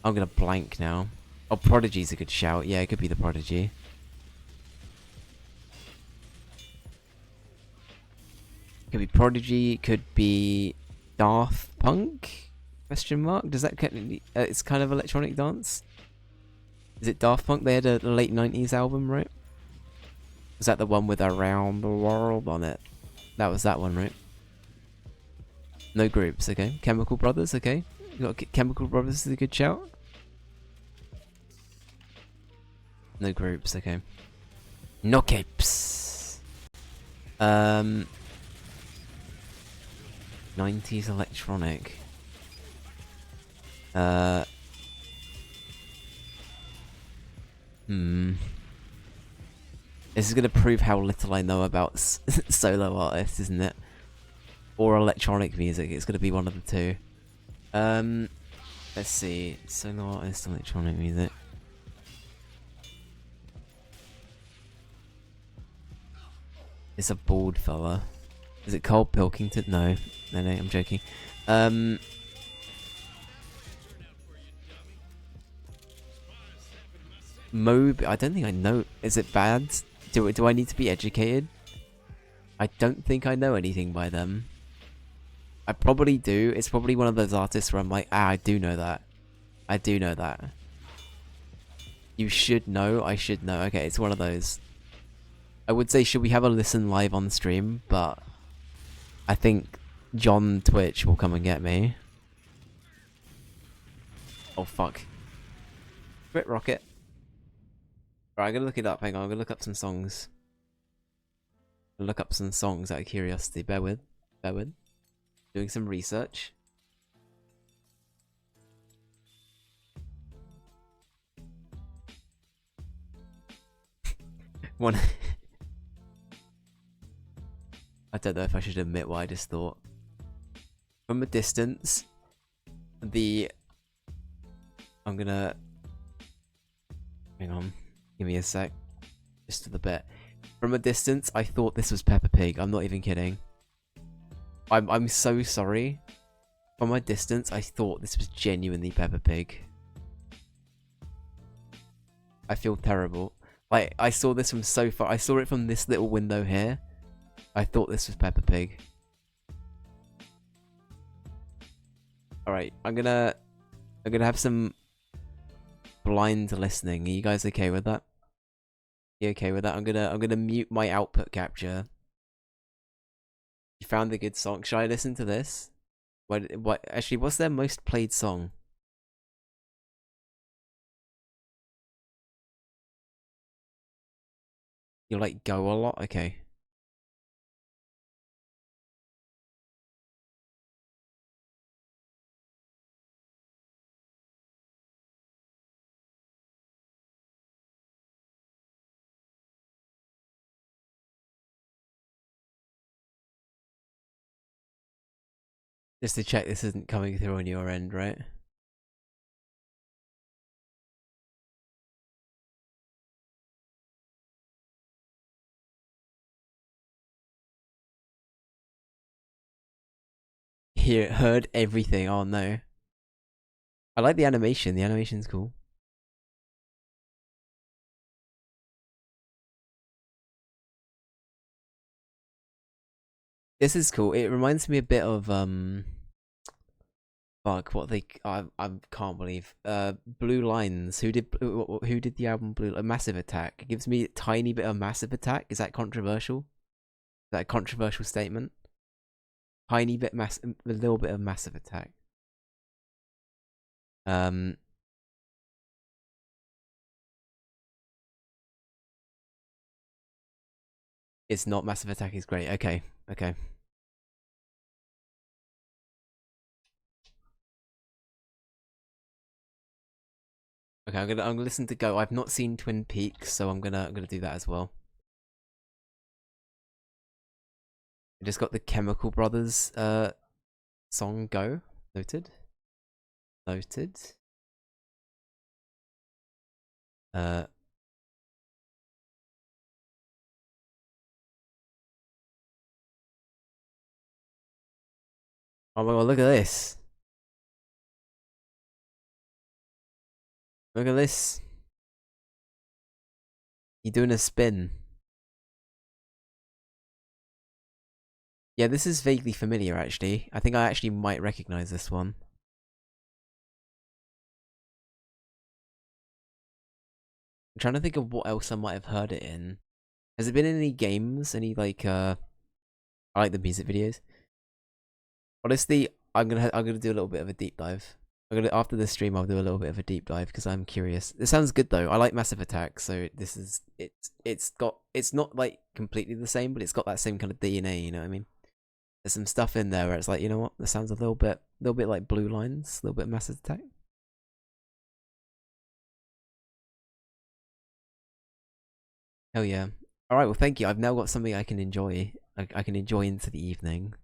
I'm gonna blank now. Oh, Prodigy's a good shout. Yeah, it could be the Prodigy. Could be Prodigy, could be Daft Punk? Question mark? Does that it's kind of electronic dance? Is it Daft Punk? They had a late 90s album, right? Was that the one with Around the World on it? That was that one, right? No groups, okay. Chemical Brothers, okay. You got Chemical Brothers is a good shout. No groups, okay. No capes. 90s electronic. This is gonna prove how little I know about solo artists, isn't it? Or electronic music. It's gonna be one of the two. Let's see. Solo artist, electronic music. It's a bald fella. Is it Cole Pilkington? No, I'm joking. Moby. I don't think I know. Is it bad? Do I need to be educated? I don't think I know anything by them. I probably do. It's probably one of those artists where I'm like, I do know that. I do know that. You should know. I should know. Okay, it's one of those. I would say, should we have a listen live on stream? But I think John Twitch will come and get me. Oh, fuck. Crit Rocket. Right, I'm gonna look it up. Hang on, I'm gonna look up some songs. Look up some songs out of curiosity. Bear with. Bear with. Doing some research. One. I don't know if I should admit what I just thought. From a distance, I'm gonna... Hang on. Give me a sec. Just for the bit. From a distance, I thought this was Peppa Pig. I'm not even kidding. I'm so sorry. From a distance, I thought this was genuinely Peppa Pig. I feel terrible. Like, I saw this from so far. I saw it from this little window here. I thought this was Peppa Pig. Alright, I'm gonna have some blind listening. Are you guys okay with that? You okay with that? I'm gonna mute my output capture. You found a good song. Should I listen to this? What actually, what's their most played song? You like Go a lot? Okay. Just to check this isn't coming through on your end, right? Heard everything. Oh no. I like the animation. The animation's cool. This is cool. It reminds me a bit of fuck, what they I can't believe. Blue Lines. Who did the album Blue Massive Attack? It gives me a tiny bit of Massive Attack. Is that controversial? Is that a controversial statement? Tiny bit a little bit of Massive Attack. It's not Massive Attack is great. Okay. Okay. Okay, I'm gonna listen to Go. I've not seen Twin Peaks, so I'm gonna do that as well. I just got the Chemical Brothers song Go. Noted. Noted. Oh my god, look at this. Look at this. You're doing a spin. Yeah, this is vaguely familiar actually. I think I actually might recognize this one. I'm trying to think of what else I might have heard it in. Has it been in any games? Any like I like the music videos. Honestly, I'm gonna do a little bit of a deep dive. After this stream I'll do a little bit of a deep dive because I'm curious. It sounds good though. I like Massive Attack, so this is it's not like completely the same, but it's got that same kind of DNA, you know what I mean? There's some stuff in there where it's like, you know what, this sounds a little bit like Blue Lines, a little bit Massive Attack. Hell yeah. Alright, well thank you. I've now got something I can enjoy. I can enjoy into the evening.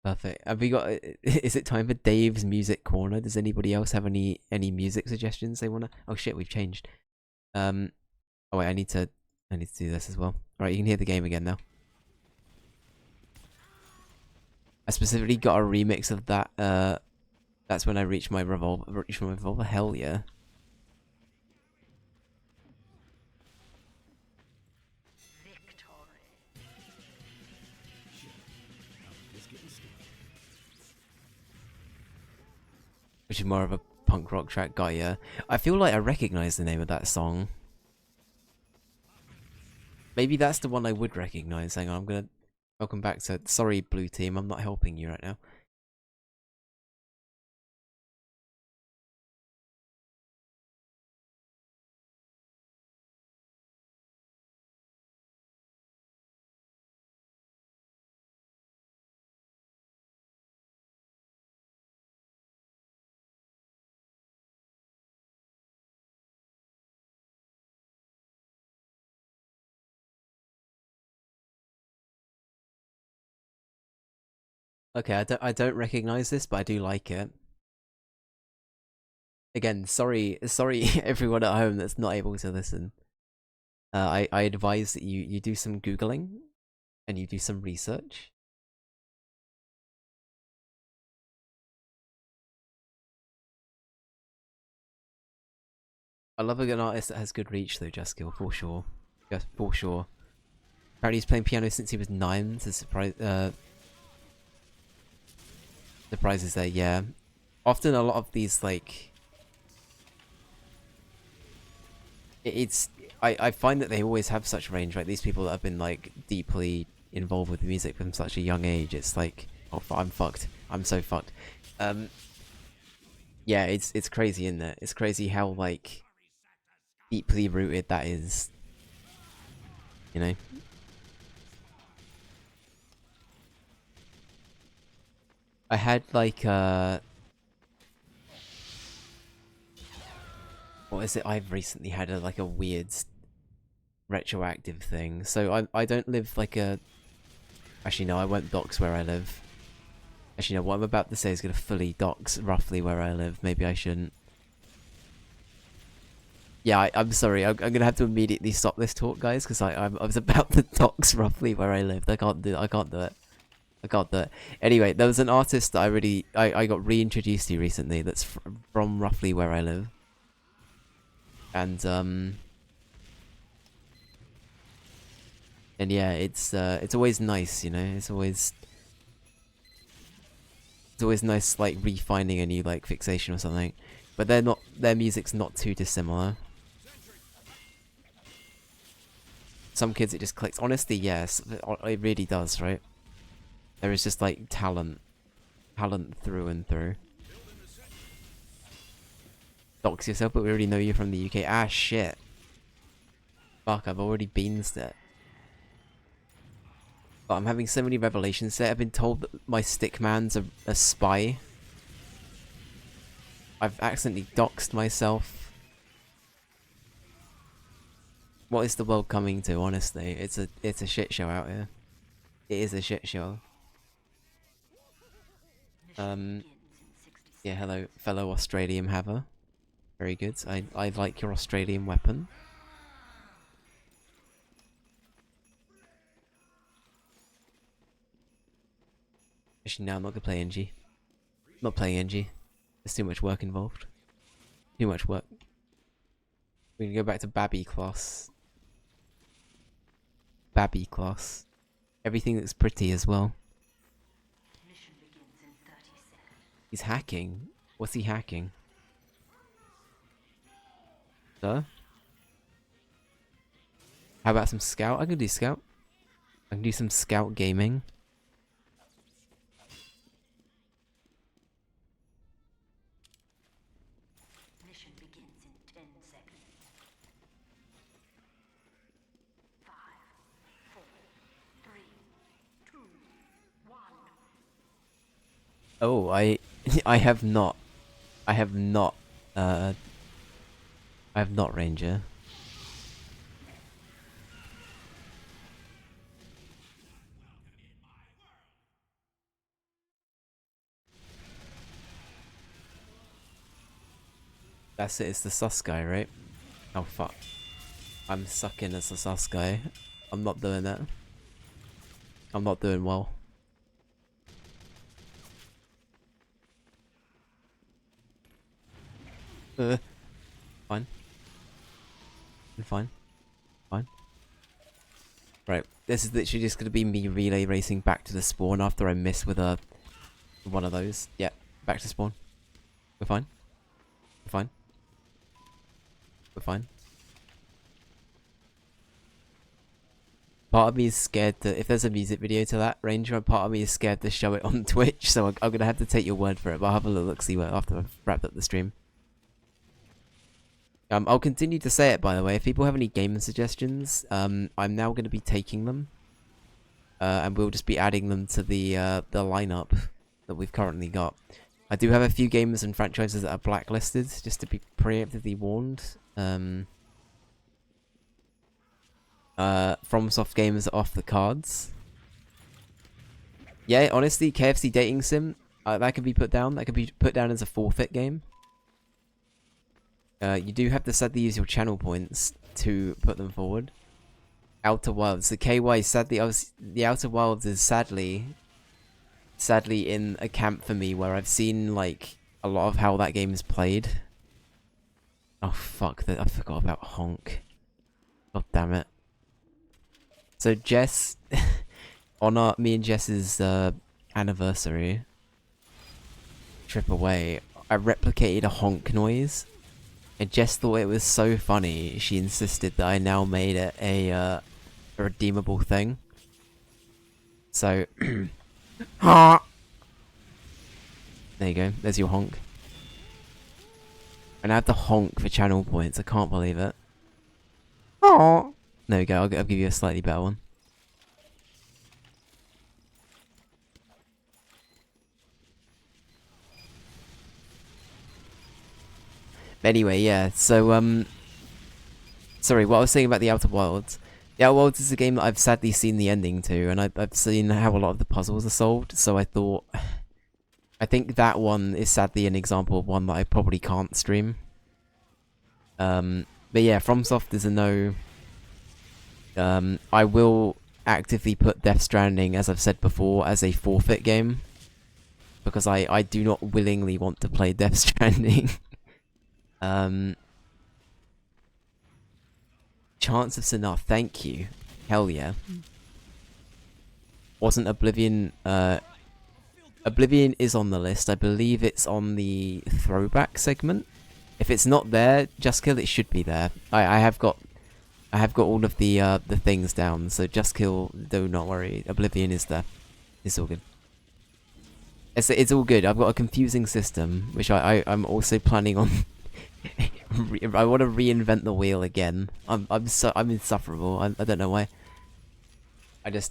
Perfect. Have we got? Is it time for Dave's music corner? Does anybody else have any music suggestions they wanna? Oh shit, we've changed. Oh wait, I need to do this as well. All right, you can hear the game again now. I specifically got a remix of that That's when I reach my revolver. Hell yeah. Which is more of a punk rock track guy, yeah. I feel like I recognize the name of that song. Maybe that's the one I would recognize. Hang on, I'm gonna... Welcome back to... Sorry, blue team, I'm not helping you right now. Okay, I don't recognize this, but I do like it. Again, sorry everyone at home that's not able to listen. I advise that you do some googling and you do some research. I love a good artist that has good reach though, Jaskill, for sure. Just for sure. Apparently he's playing piano since he was 9 to surprises there, yeah. Often a lot of these like I find that they always have such range, right? These people that have been like deeply involved with music from such a young age, it's like, oh, I'm fucked. I'm so fucked. Yeah, it's crazy, isn't it? It's crazy how like deeply rooted that is. You know? I had like what is it? I've recently had like a weird retroactive thing. So I don't live like a... Actually no, I won't dox where I live. Actually no, what I'm about to say is gonna fully dox roughly where I live. Maybe I shouldn't. Yeah, I'm sorry. I'm gonna have to immediately stop this talk, guys, because I was about to dox roughly where I lived. I can't do it. I can't do it. I can't do it. Anyway, there was an artist that I got reintroduced to recently that's from roughly where I live. And yeah, it's always nice, you know. It's always nice like refinding a new like fixation or something. But their music's not too dissimilar. Some kids it just clicks. Honestly, yes, it really does, right? There is just like talent through and through. Dox yourself, but we already know you're from the UK. Ah, shit. Fuck, I've already beansed it. But I'm having so many revelations there. I've been told that my stickman's a spy. I've accidentally doxed myself. What is the world coming to, honestly? It's a shit show out here. It is a shit show. Yeah, hello, fellow Australian haver. Very good. I like your Australian weapon. Actually, no, I'm not gonna play NG. I'm not playing NG. There's too much work involved. Too much work. We can go back to Babby class. Babby class. Everything looks pretty as well. He's hacking. What's he hacking? Sir? How about some scout? I can do scout. I can do some scout gaming. Mission begins in 10 seconds. 5, 4, 3, 2, 1. Oh, I have not. I have not Ranger. That's it, it's the sus guy, right? Oh fuck. I'm sucking as the sus guy. I'm not doing that. I'm not doing well. Fine. Fine. Fine. Right. This is literally just gonna be me relay racing back to the spawn after I miss with one of those. Yeah. Back to spawn. We're fine. We're fine. We're fine. Part of me is scared that if there's a music video to that, Ranger, part of me is scared to show it on Twitch, so I'm gonna have to take your word for it, but I'll have a little look-see after I've wrapped up the stream. I'll continue to say it, by the way. If people have any game suggestions, I'm now going to be taking them. And we'll just be adding them to the lineup that we've currently got. I do have a few games and franchises that are blacklisted, just to be preemptively warned. FromSoft games are off the cards. Yeah, honestly, KFC Dating Sim, that could be put down. That could be put down as a forfeit game. You do have to sadly use your channel points to put them forward. Outer Wilds, the KY, sadly, the Outer Wilds is sadly in a camp for me where I've seen like a lot of how that game is played. Oh fuck, I forgot about Honk. God damn it. So Jess, on me and Jess's anniversary trip away, I replicated a honk noise. And Jess thought it was so funny, she insisted that I now made it a redeemable thing. So, there you go, there's your honk. And I have the honk for channel points, I can't believe it. There we go, I'll give you a slightly better one. Anyway, yeah, so, sorry, what I was saying about the Outer Wilds. The Outer Wilds is a game that I've sadly seen the ending to, and I've seen how a lot of the puzzles are solved, so I thought... I think that one is sadly an example of one that I probably can't stream. But yeah, FromSoft is a no. I will actively put Death Stranding, as I've said before, as a forfeit game. Because I do not willingly want to play Death Stranding. Chance of Sinnoh, thank you. Hell yeah. Wasn't Oblivion... Oblivion is on the list. I believe it's on the throwback segment. If it's not there, Just Kill, it should be there. I have got all of the things down, so Just Kill, do not worry. Oblivion is there. It's all good. It's all good. I've got a confusing system, which I'm also planning on... I want to reinvent the wheel again. I'm insufferable. I don't know why.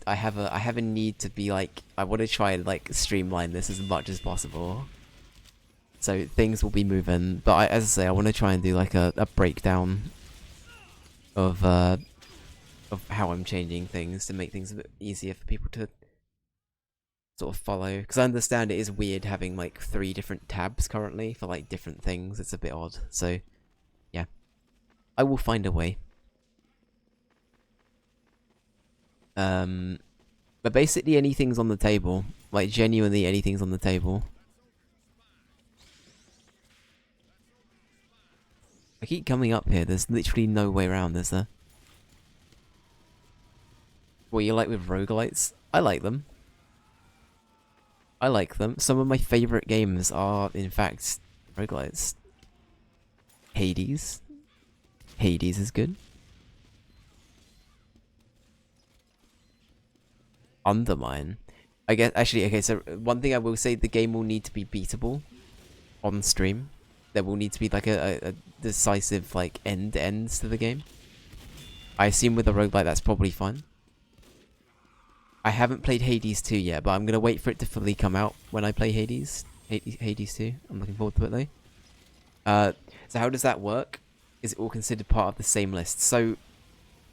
I have a need to be like, I want to try and like streamline this as much as possible. So things will be moving, but as I say, I want to try and do like a breakdown of how I'm changing things to make things a bit easier for people to sort of follow. Because I understand it is weird having like 3 different tabs currently for like different things. It's a bit odd. So yeah, I will find a way. But basically anything's on the table. Like genuinely anything's on the table. I keep coming up here. There's literally no way around, is there? What you like with roguelites? I like them. I like them. Some of my favourite games are, in fact, roguelites. Hades. Hades is good. Undermine. I guess, actually, okay, so one thing I will say, the game will need to be beatable on stream. There will need to be like a decisive like end-ends to the game. I assume with a roguelite that's probably fine. I haven't played Hades 2 yet, but I'm going to wait for it to fully come out when I play Hades 2. I'm looking forward to it though. So how does that work? Is it all considered part of the same list? So,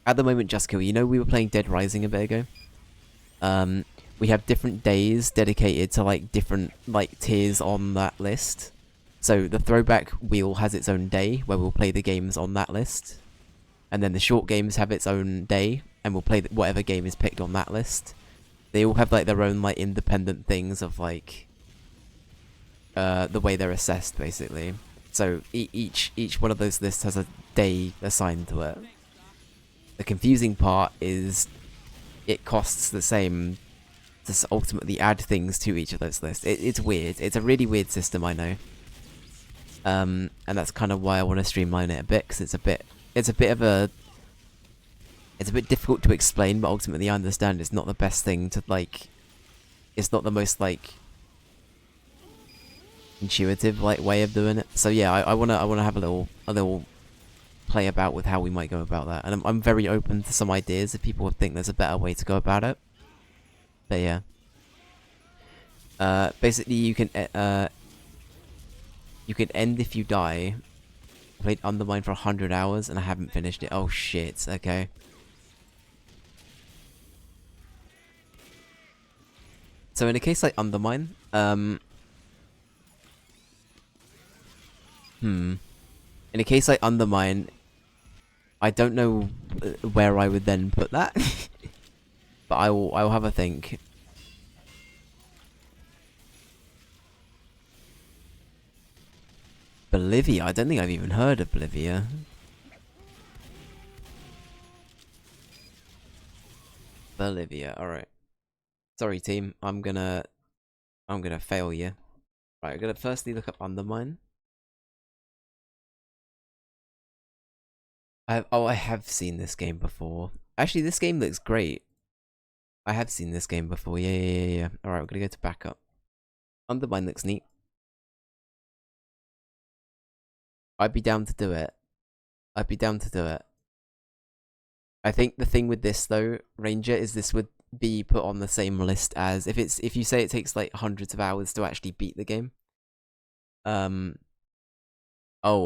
at the moment, Just Kill, you know we were playing Dead Rising a bit ago? We have different days dedicated to like different like tiers on that list. So the throwback wheel has its own day where we'll play the games on that list. And then the short games have its own day and we'll play whatever game is picked on that list. They all have like their own like independent things of like the way they're assessed basically. So each one of those lists has a day assigned to it. The confusing part is it costs the same to ultimately add things to each of those lists. It's weird. It's a really weird system, I know. And that's kind of why I want to streamline it a bit, because it's a bit difficult to explain, but ultimately I understand it's not the best thing to, like, it's not the most, like, intuitive, like, way of doing it. So yeah, I wanna have a little play about with how we might go about that, and I'm very open to some ideas if people think there's a better way to go about it. But yeah, basically you can end if you die. I played Undermine for 100 hours and I haven't finished it. Oh shit, okay. So in a case like Undermine, in a case like Undermine, I don't know where I would then put that, but I will have a think. Bolivia? I don't think I've even heard of Bolivia. Bolivia, alright. Sorry team, I'm gonna fail you. Right, I'm gonna firstly look up Undermine. I have seen this game before. Actually, this game looks great. I have seen this game before. Yeah. Alright, we're gonna go to backup. Undermine looks neat. I'd be down to do it. I'd be down to do it. I think the thing with this though, Ranger, is this would be put on the same list as if you say it takes like hundreds of hours to actually beat the game. Oh,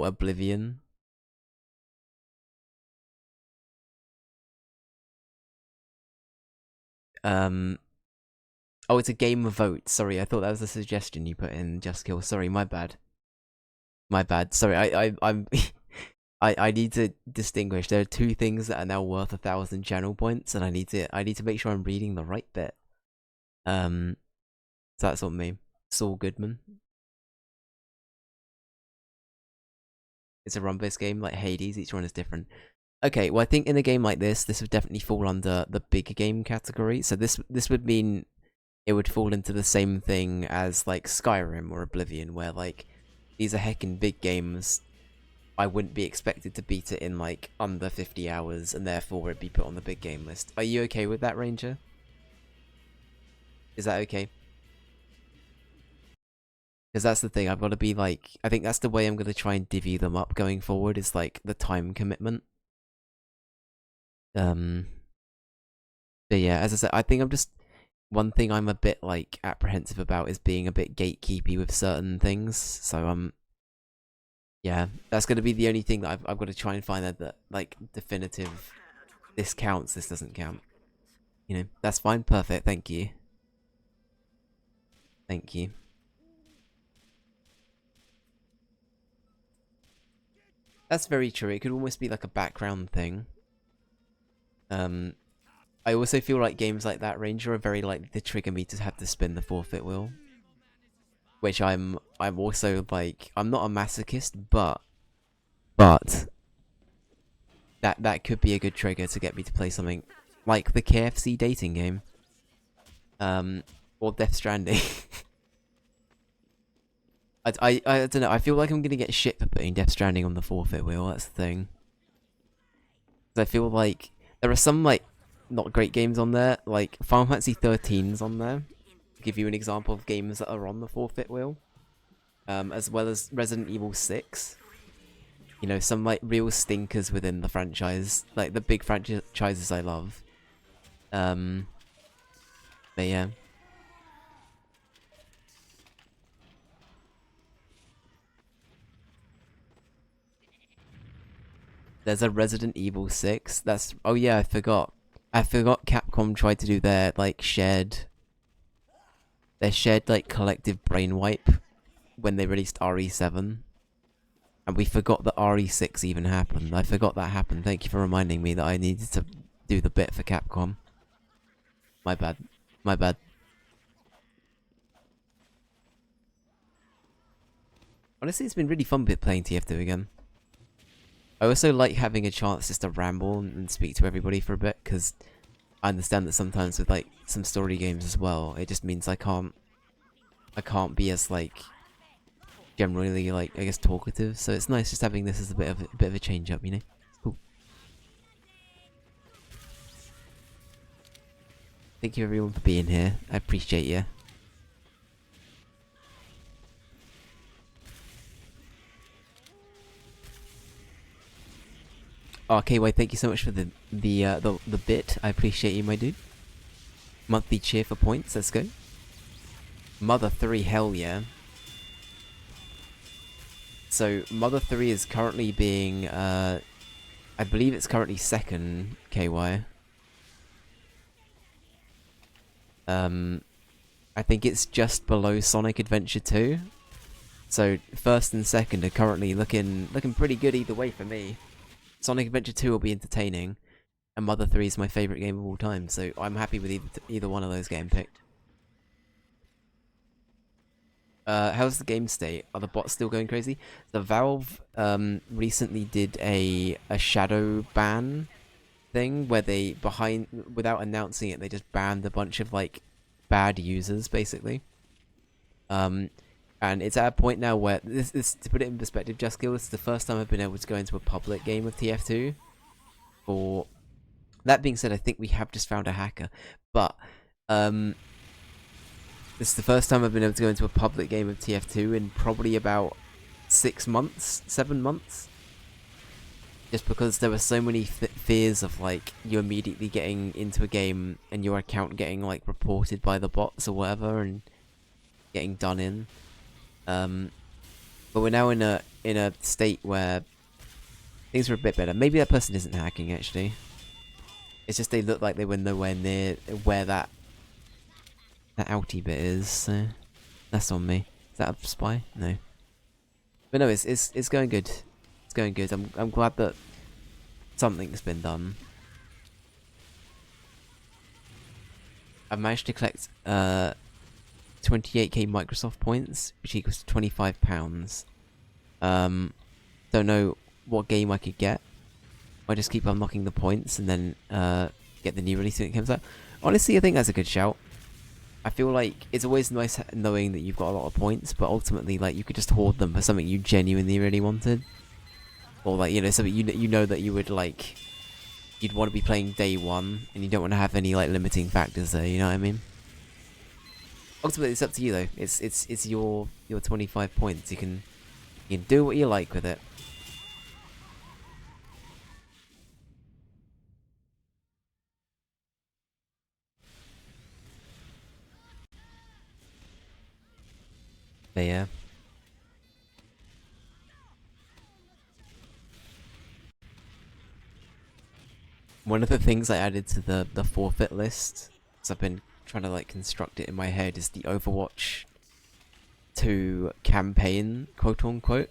Oblivion. Oh, it's a game of votes. Sorry, I thought that was a suggestion you put in Just Kill. Sorry, my bad. My bad. Sorry, I'm I need to distinguish. There are two things that are now worth 1,000 channel points, and I need to make sure I'm reading the right bit. So that's on me. Saul Goodman. It's a run-based game like Hades. Each one is different. Okay, well I think in a game like this would definitely fall under the big game category. So this would mean it would fall into the same thing as like Skyrim or Oblivion, where like these are heckin' big games. I wouldn't be expected to beat it in like under 50 hours, and therefore it'd be put on the big game list. Are you okay with that, Ranger? Is that okay? Because that's the thing, I've got to be like, I think that's the way I'm going to try and divvy them up going forward, is like the time commitment. But yeah, as I said, I think one thing I'm a bit like apprehensive about is being a bit gatekeepy with certain things. So yeah, that's going to be the only thing that I've got to try and find that like definitive. This counts. This doesn't count. You know, that's fine. Perfect. Thank you. Thank you. That's very true. It could almost be like a background thing. I also feel like games like that, Ranger, are very likely to trigger me to have to spin the forfeit wheel. Which I'm also like, I'm not a masochist, but that could be a good trigger to get me to play something like the KFC dating game. Or Death Stranding. I don't know, I feel like I'm gonna get shit for putting Death Stranding on the forfeit wheel, that's the thing. I feel like there are some like not great games on there, like Final Fantasy 13's on there. To give you an example of games that are on the forfeit wheel. As well as Resident Evil 6. You know, some like real stinkers within the franchise, like the big franchises I love. But yeah. There's a Resident Evil 6. That's, oh yeah, I forgot. Capcom tried to do their like shared like collective brain wipe when they released RE7. And we forgot that RE6 even happened. I forgot that happened. Thank you for reminding me that I needed to do the bit for Capcom. My bad. My bad. Honestly, it's been really fun playing TF2 again. I also like having a chance just to ramble and speak to everybody for a bit, because I understand that sometimes with like some story games as well, it just means I can't be as like generally like I guess talkative. So it's nice just having this as a bit of a change up, you know. It's cool. Thank you everyone for being here. I appreciate you. KY, thank you so much for the bit. I appreciate you, my dude. Monthly cheer for points. Let's go. Mother 3, hell yeah. So Mother 3 is currently being I believe it's currently second, KY. I think it's just below Sonic Adventure 2. So first and second are currently looking pretty good either way for me. Sonic Adventure 2 will be entertaining, and Mother 3 is my favourite game of all time, so I'm happy with either one of those getting picked. How's the game state? Are the bots still going crazy? The Valve recently did a shadow ban thing where they without announcing it, they just banned a bunch of like bad users basically. And it's at a point now where this to put it in perspective, Just Kill, this is the first time I've been able to go into a public game of TF2. For that being said, I think we have just found a hacker, but this is the first time I've been able to go into a public game of TF2 in probably about 6 months, 7 months. Just because there were so many fears of like you immediately getting into a game and your account getting like reported by the bots or whatever and getting done in. But we're now in a state where things are a bit better. Maybe that person isn't hacking actually. It's just they look like they were nowhere near where that outie bit is. So that's on me. Is that a spy? No. But no, it's going good. It's going good. I'm glad that something's been done. I've managed to collect 28k Microsoft points, which equals to £25. Don't know what game I could get. I just keep unlocking the points and then get the new release when it comes out. Honestly, I think that's a good shout. I feel like it's always nice knowing that you've got a lot of points, but ultimately, like, you could just hoard them for something you genuinely really wanted. Or, like, you know, something you know that you would, like, you'd want to be playing day one, and you don't want to have any, like, limiting factors there, you know what I mean? Ultimately, it's up to you, though. It's your 25 points. You can do what you like with it. But yeah. One of the things I added to the forfeit list, because I've been trying to like construct it in my head, is the Overwatch 2 campaign, quote unquote.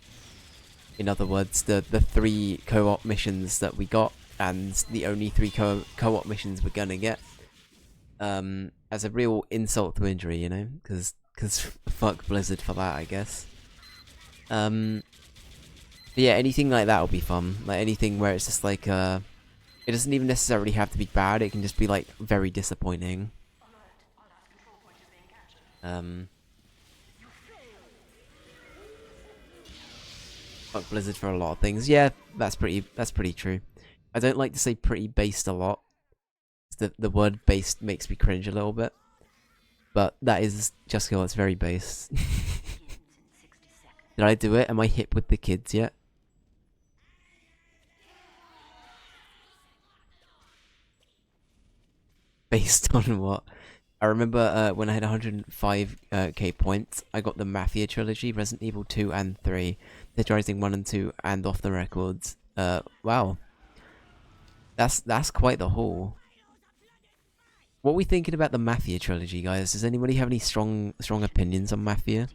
In other words, the 3 co-op missions that we got, and the only 3 co-op missions we're gonna get. As a real insult to injury, you know, because fuck Blizzard for that, I guess. But yeah, anything like that will be fun. Like anything where it's just like it doesn't even necessarily have to be bad. It can just be like very disappointing. Fuck Blizzard for a lot of things. Yeah, that's pretty true. I don't like to say pretty based a lot. The word based makes me cringe a little bit. But that is Just Kill, it's very based. Did I do it? Am I hip with the kids yet? Based on what? I remember when I had 105k points, I got the Mafia trilogy, Resident Evil 2 and 3, Dead Rising 1 and 2, and Off the Records. Wow. That's quite the haul. What are we thinking about the Mafia trilogy, guys? Does anybody have any strong opinions on Mafia?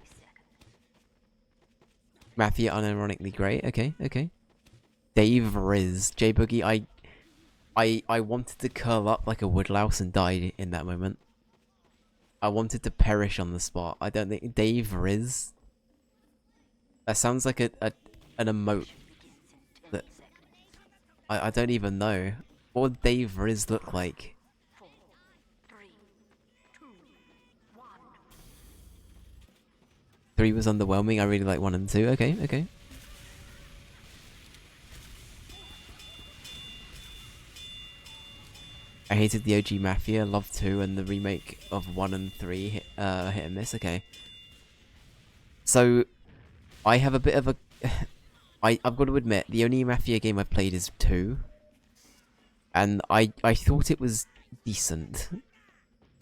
Mafia unironically great. Okay. Dave Riz. J-Boogie, I wanted to curl up like a woodlouse and die in that moment. I wanted to perish on the spot. I don't think... Dave Riz? That sounds like an emote that I don't even know. What would Dave Riz look like? 3 was underwhelming. I really like 1 and 2. Okay, okay. I hated the OG Mafia, loved 2, and the remake of 1 and 3 hit and miss. Okay. So, I have a bit of a... I've got to admit, the only Mafia game I've played is 2. And I thought it was decent.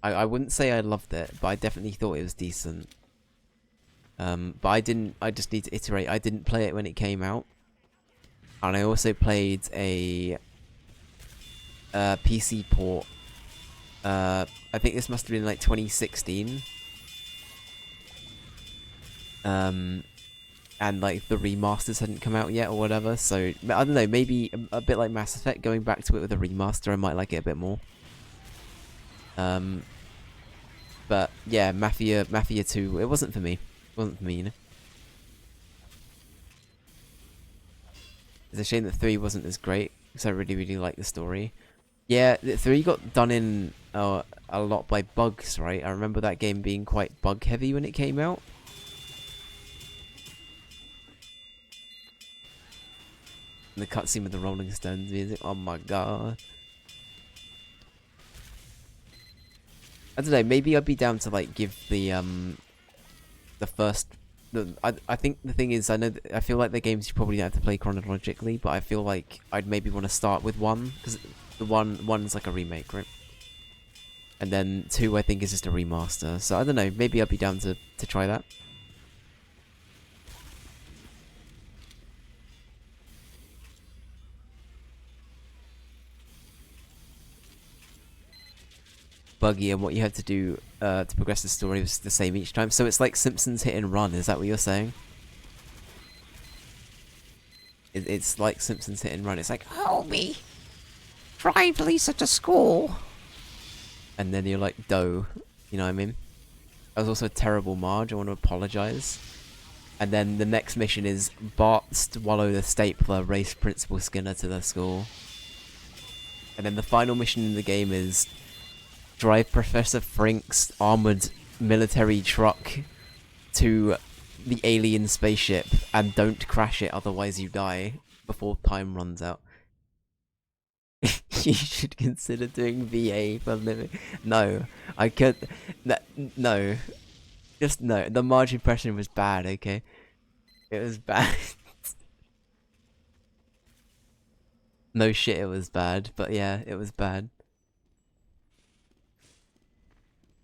I wouldn't say I loved it, but I definitely thought it was decent. But I just need to iterate. I didn't play it when it came out. And I also played a PC port. I think this must have been like 2016. And like the remasters hadn't come out yet or whatever, so I don't know, maybe a bit like Mass Effect, going back to it with a remaster, I might like it a bit more. But yeah, Mafia 2, it wasn't for me. It wasn't for me, you know. It's a shame that 3 wasn't as great, because I really like the story. Yeah, 3 got done in a lot by bugs, right? I remember that game being quite bug heavy when it came out. And the cutscene with the Rolling Stones music, oh my god. I don't know, maybe I'd be down to like give the first... I think the thing is, I feel like the games you probably don't have to play chronologically, but I feel like I'd maybe want to start with 1, because the one's like a remake, right? And then 2 I think is just a remaster, so I don't know, maybe I'd be down to try that. Buggy, and what you had to do to progress the story was the same each time. So it's like Simpsons Hit and Run, is that what you're saying? It's like Simpsons Hit and Run. It's like, Homie, drive Lisa to school. And then you're like, Doe. You know what I mean? That was also a terrible Marge. I want to apologize. And then the next mission is Bart swallow the stapler, race Principal Skinner to the school. And then the final mission in the game is drive Professor Frink's armored military truck to the alien spaceship and don't crash it, otherwise you die before time runs out. You should consider doing VA for a living. No, I could. No, just no. The Marge impression was bad. Okay, it was bad. No shit, it was bad. But yeah, it was bad.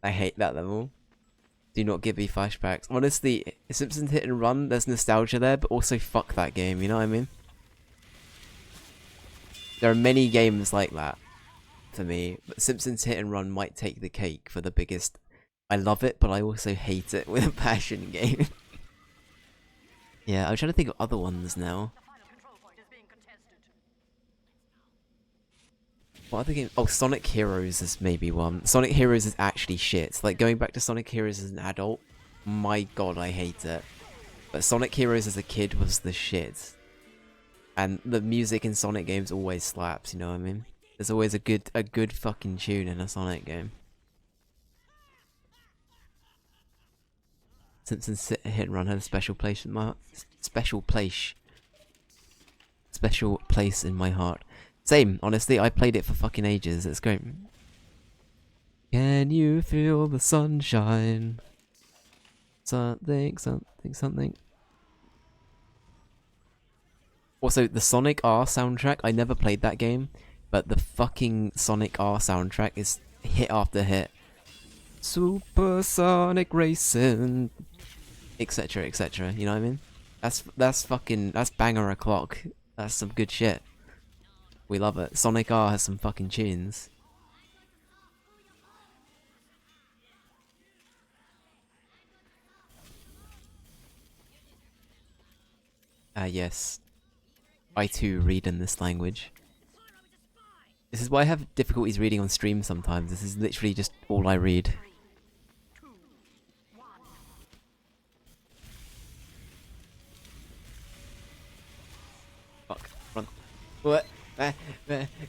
I hate that level. Do not give me flashbacks. Honestly, Simpsons Hit and Run, there's nostalgia there, but also fuck that game, you know what I mean? There are many games like that for me, but Simpsons Hit and Run might take the cake for the biggest. I love it, but I also hate it with a passion game. Yeah, I'm trying to think of other ones now. What other game? Oh, Sonic Heroes is maybe one. Sonic Heroes is actually shit. Like, going back to Sonic Heroes as an adult, my god, I hate it. But Sonic Heroes as a kid was the shit. And the music in Sonic games always slaps, you know what I mean? There's always a good fucking tune in a Sonic game. Simpsons Hit and Run had a special place in my heart. Special place in my heart. Same, honestly, I played it for fucking ages, it's great. Can you feel the sunshine? Something. Also, the Sonic R soundtrack, I never played that game, but the fucking Sonic R soundtrack is hit after hit. Supersonic racing, etc, etc, you know what I mean? That's banger o'clock. That's some good shit. We love it. Sonic R has some fucking tunes. Yes. I too read in this language. This is why I have difficulties reading on stream sometimes. This is literally just all I read. What?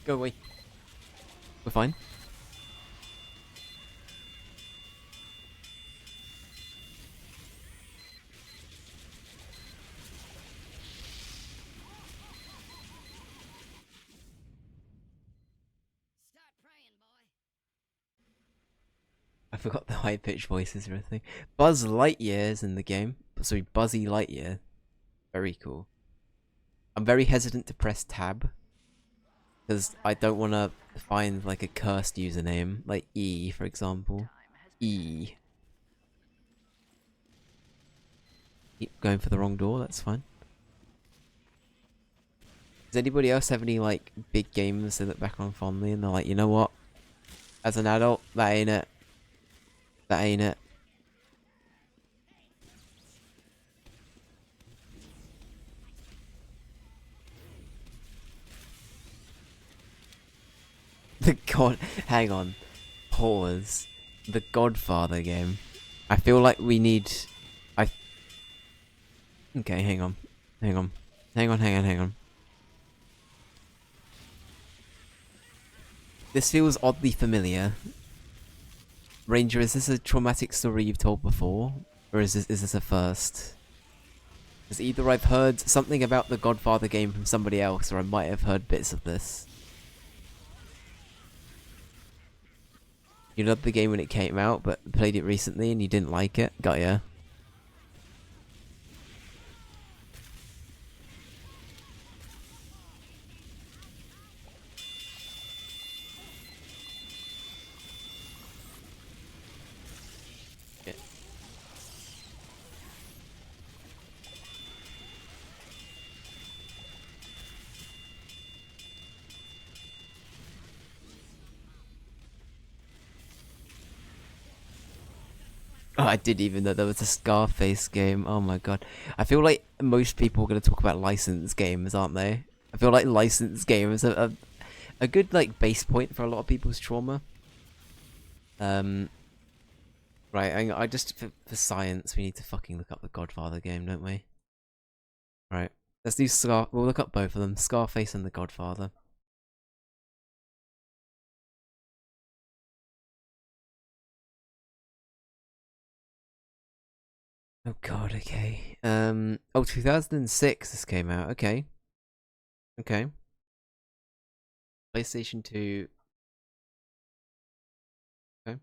Go away. We're fine. I forgot the high-pitched voices and everything. Buzz Lightyear's in the game. Sorry, Buzzy Lightyear. Very cool. I'm very hesitant to press tab. Because I don't want to find like a cursed username. Like E, for example. E. Keep going for the wrong door, that's fine. Does anybody else have any like big games they look back on fondly and they're like, you know what? As an adult, that ain't it. That ain't it. The God, hang on, pause. The Godfather game. I feel like we need. Okay, hang on, hang on, hang on, hang on, hang on. This feels oddly familiar. Ranger, is this a traumatic story you've told before, or is this a first? Because either I've heard something about the Godfather game from somebody else, or I might have heard bits of this. You loved the game when it came out, but played it recently and you didn't like it? Got ya. Yeah. Oh, I didn't even know there was a Scarface game. Oh my god. I feel like most people are going to talk about licensed games, aren't they? I feel like licensed games are a good like base point for a lot of people's trauma. Right, I just for science we need to fucking look up the Godfather game, don't we? Right, let's do We'll look up both of them, Scarface and the Godfather. Oh god, okay. Oh, 2006 this came out. Okay, okay. PlayStation 2. Okay.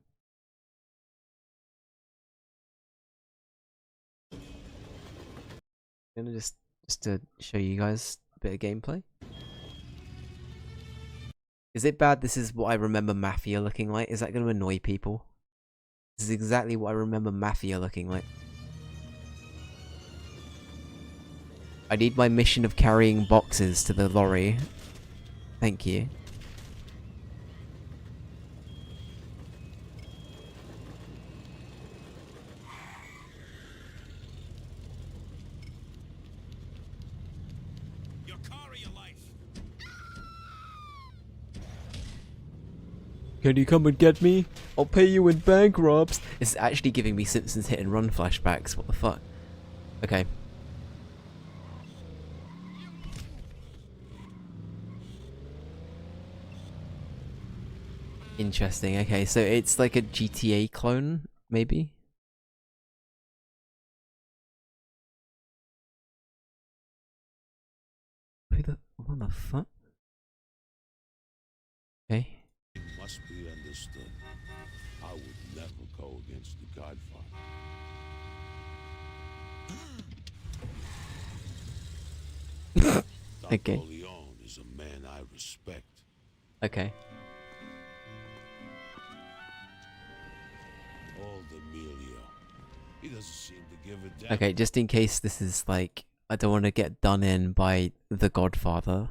I'm gonna just to show you guys a bit of gameplay. Is it bad? This is what I remember Mafia looking like. Is that gonna annoy people? This is exactly what I remember Mafia looking like. I need my mission of carrying boxes to the lorry. Thank you. Your car or your life. Can you come and get me? I'll pay you in bank robs. It's actually giving me Simpsons Hit and Run flashbacks. What the fuck? Okay. Interesting. Okay, so it's like a GTA clone, maybe? What the fuck? Okay. It must be understood. I would never go against the Godfather. Okay. Don Corleone is a man I respect. Okay. Old Emilio. He doesn't seem to give a damn. Okay, just in case this is like, I don't want to get done in by the Godfather.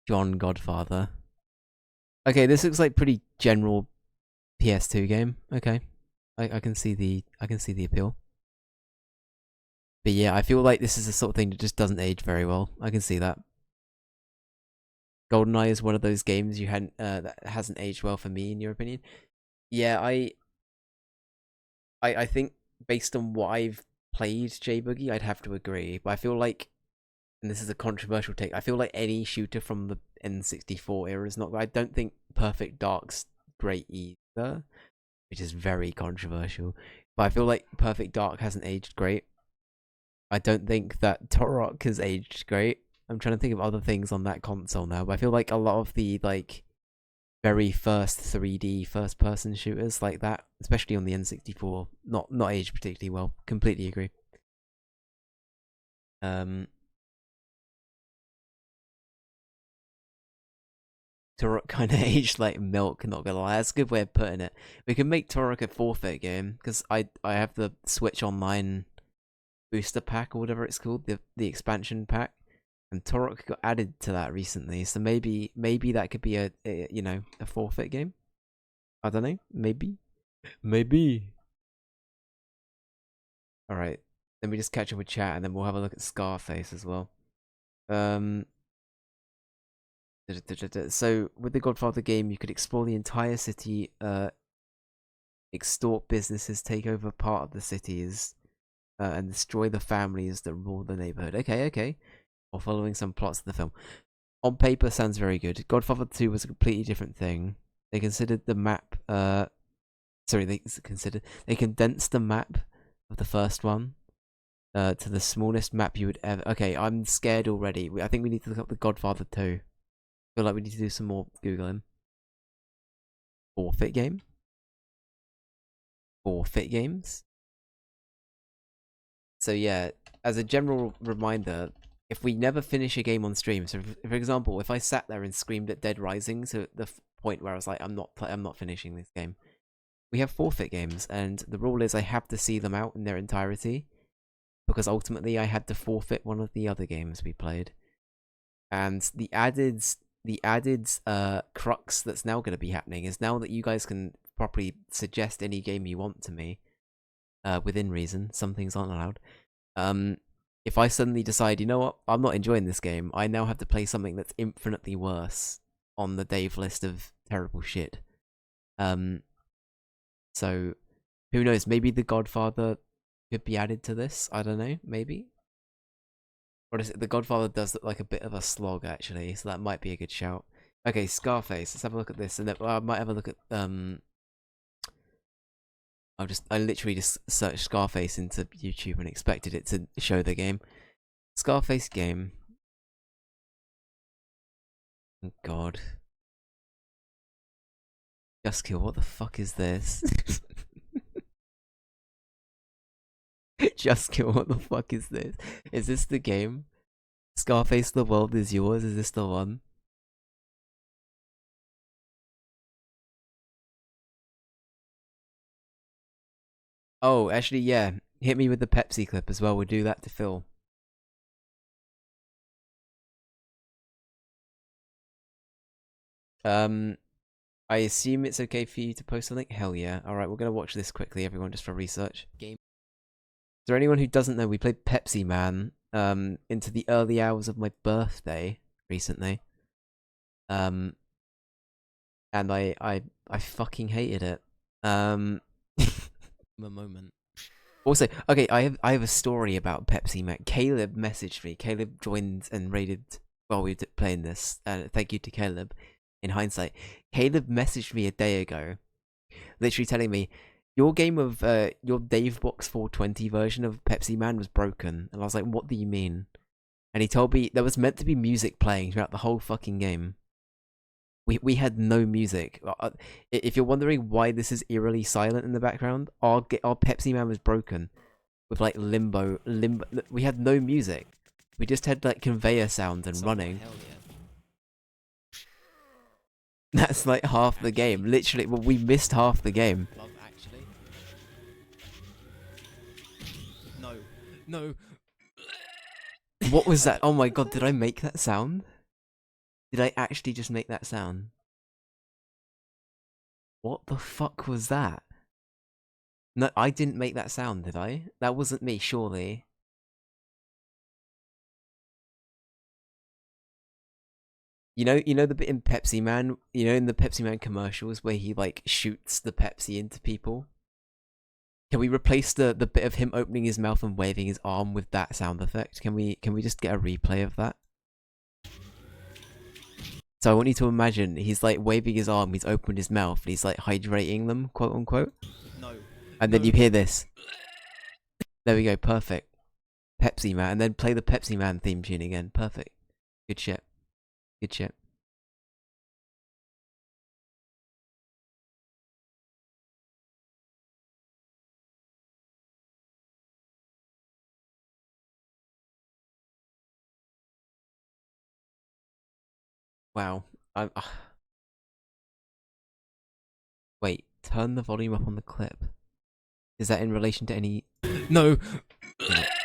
John Godfather. Okay, this looks like pretty general PS2 game. Okay. I can see the appeal. But yeah, I feel like this is the sort of thing that just doesn't age very well. I can see that. GoldenEye is one of those games you hadn't that hasn't aged well for me, in your opinion. Yeah, I think based on what I've played J Boogie, I'd have to agree. But I feel like and this is a controversial take, I feel like any shooter from the N64 era is not. I don't think Perfect Dark's great either, which is very controversial. But I feel like Perfect Dark hasn't aged great. I don't think that Turok has aged great. I'm trying to think of other things on that console now, but I feel like a lot of the like very first 3D first person shooters like that, especially on the N64, not aged particularly well. Completely agree. Turok kind of aged like milk, not gonna lie. That's a good way of putting it. We can make Turok a forfeit game, because I have the Switch Online booster pack or whatever it's called, the expansion pack, and Turok got added to that recently. So maybe that could be a you know, a forfeit game. I don't know. Maybe. All right. Let me just catch up with chat, and then we'll have a look at Scarface as well. So with the Godfather game, you could explore the entire city, extort businesses, take over part of the cities, and destroy the families that rule the neighborhood. Okay. While following some plots of the film. On paper, sounds very good. Godfather 2 was a completely different thing. They considered the map. They condensed the map of the first one to the smallest map you would ever. Okay, I'm scared already. I think we need to look up the Godfather 2. I feel like we need to do some more googling. Forfeit game? Forfeit games? So yeah, as a general reminder, if we never finish a game on stream, so for example, if I sat there and screamed at Dead Rising to the point where I was like, I'm not finishing this game, we have forfeit games, and the rule is I have to see them out in their entirety, because ultimately I had to forfeit one of the other games we played. And the added crux that's now going to be happening is, now that you guys can properly suggest any game you want to me, within reason, some things aren't allowed. If I suddenly decide, you know what, I'm not enjoying this game, I now have to play something that's infinitely worse on the Dave list of terrible shit. So who knows? Maybe The Godfather could be added to this. I don't know. Maybe. What is it? The Godfather does look like a bit of a slog, actually, so that might be a good shout. Okay, Scarface. Let's have a look at this, and then I might have a look at I literally just searched Scarface into YouTube and expected it to show the game. Scarface game. Oh God. Just Kill. What the fuck is this? Just Kill. What the fuck is this? Is this the game? Scarface, the world is yours. Is this the one? Oh, actually, yeah. Hit me with the Pepsi clip as well. We'll do that to Phil. I assume it's okay for you to post a link? Hell yeah. Alright, we're gonna watch this quickly, everyone, just for research. Game. Is there anyone who doesn't know, we played Pepsi Man into the early hours of my birthday recently. And I fucking hated it. A moment. Also, okay, I have a story about Pepsi Man. Caleb messaged me. Caleb joined and raided while we were playing this. Thank you to Caleb. In hindsight, Caleb messaged me a day ago, literally telling me, your game of your Davebox 420 version of Pepsi Man was broken. And I was like, what do you mean? And he told me there was meant to be music playing throughout the whole fucking game. We had no music. If you're wondering why this is eerily silent in the background, our Pepsi Man was broken with like limbo. We had no music. We just had like conveyor sounds and running. That's like half the game. Literally, well, we missed half the game. Love Actually. No. What was that? Oh my god, did I make that sound? Did I actually just make that sound? What the fuck was that? No, I didn't make that sound, did I? That wasn't me, surely. You know the bit in Pepsi Man, in the Pepsi Man commercials where he like shoots the Pepsi into people? Can we replace the bit of him opening his mouth and waving his arm with that sound effect? Can we just get a replay of that? So I want you to imagine he's like waving his arm, he's opened his mouth, and he's like hydrating them, quote unquote. No. And then you hear this. There we go, perfect. Pepsi Man, and then play the Pepsi Man theme tune again. Perfect. Good shit. Good shit. Wow. I'm. Wait, turn the volume up on the clip. Is that in relation to any? No.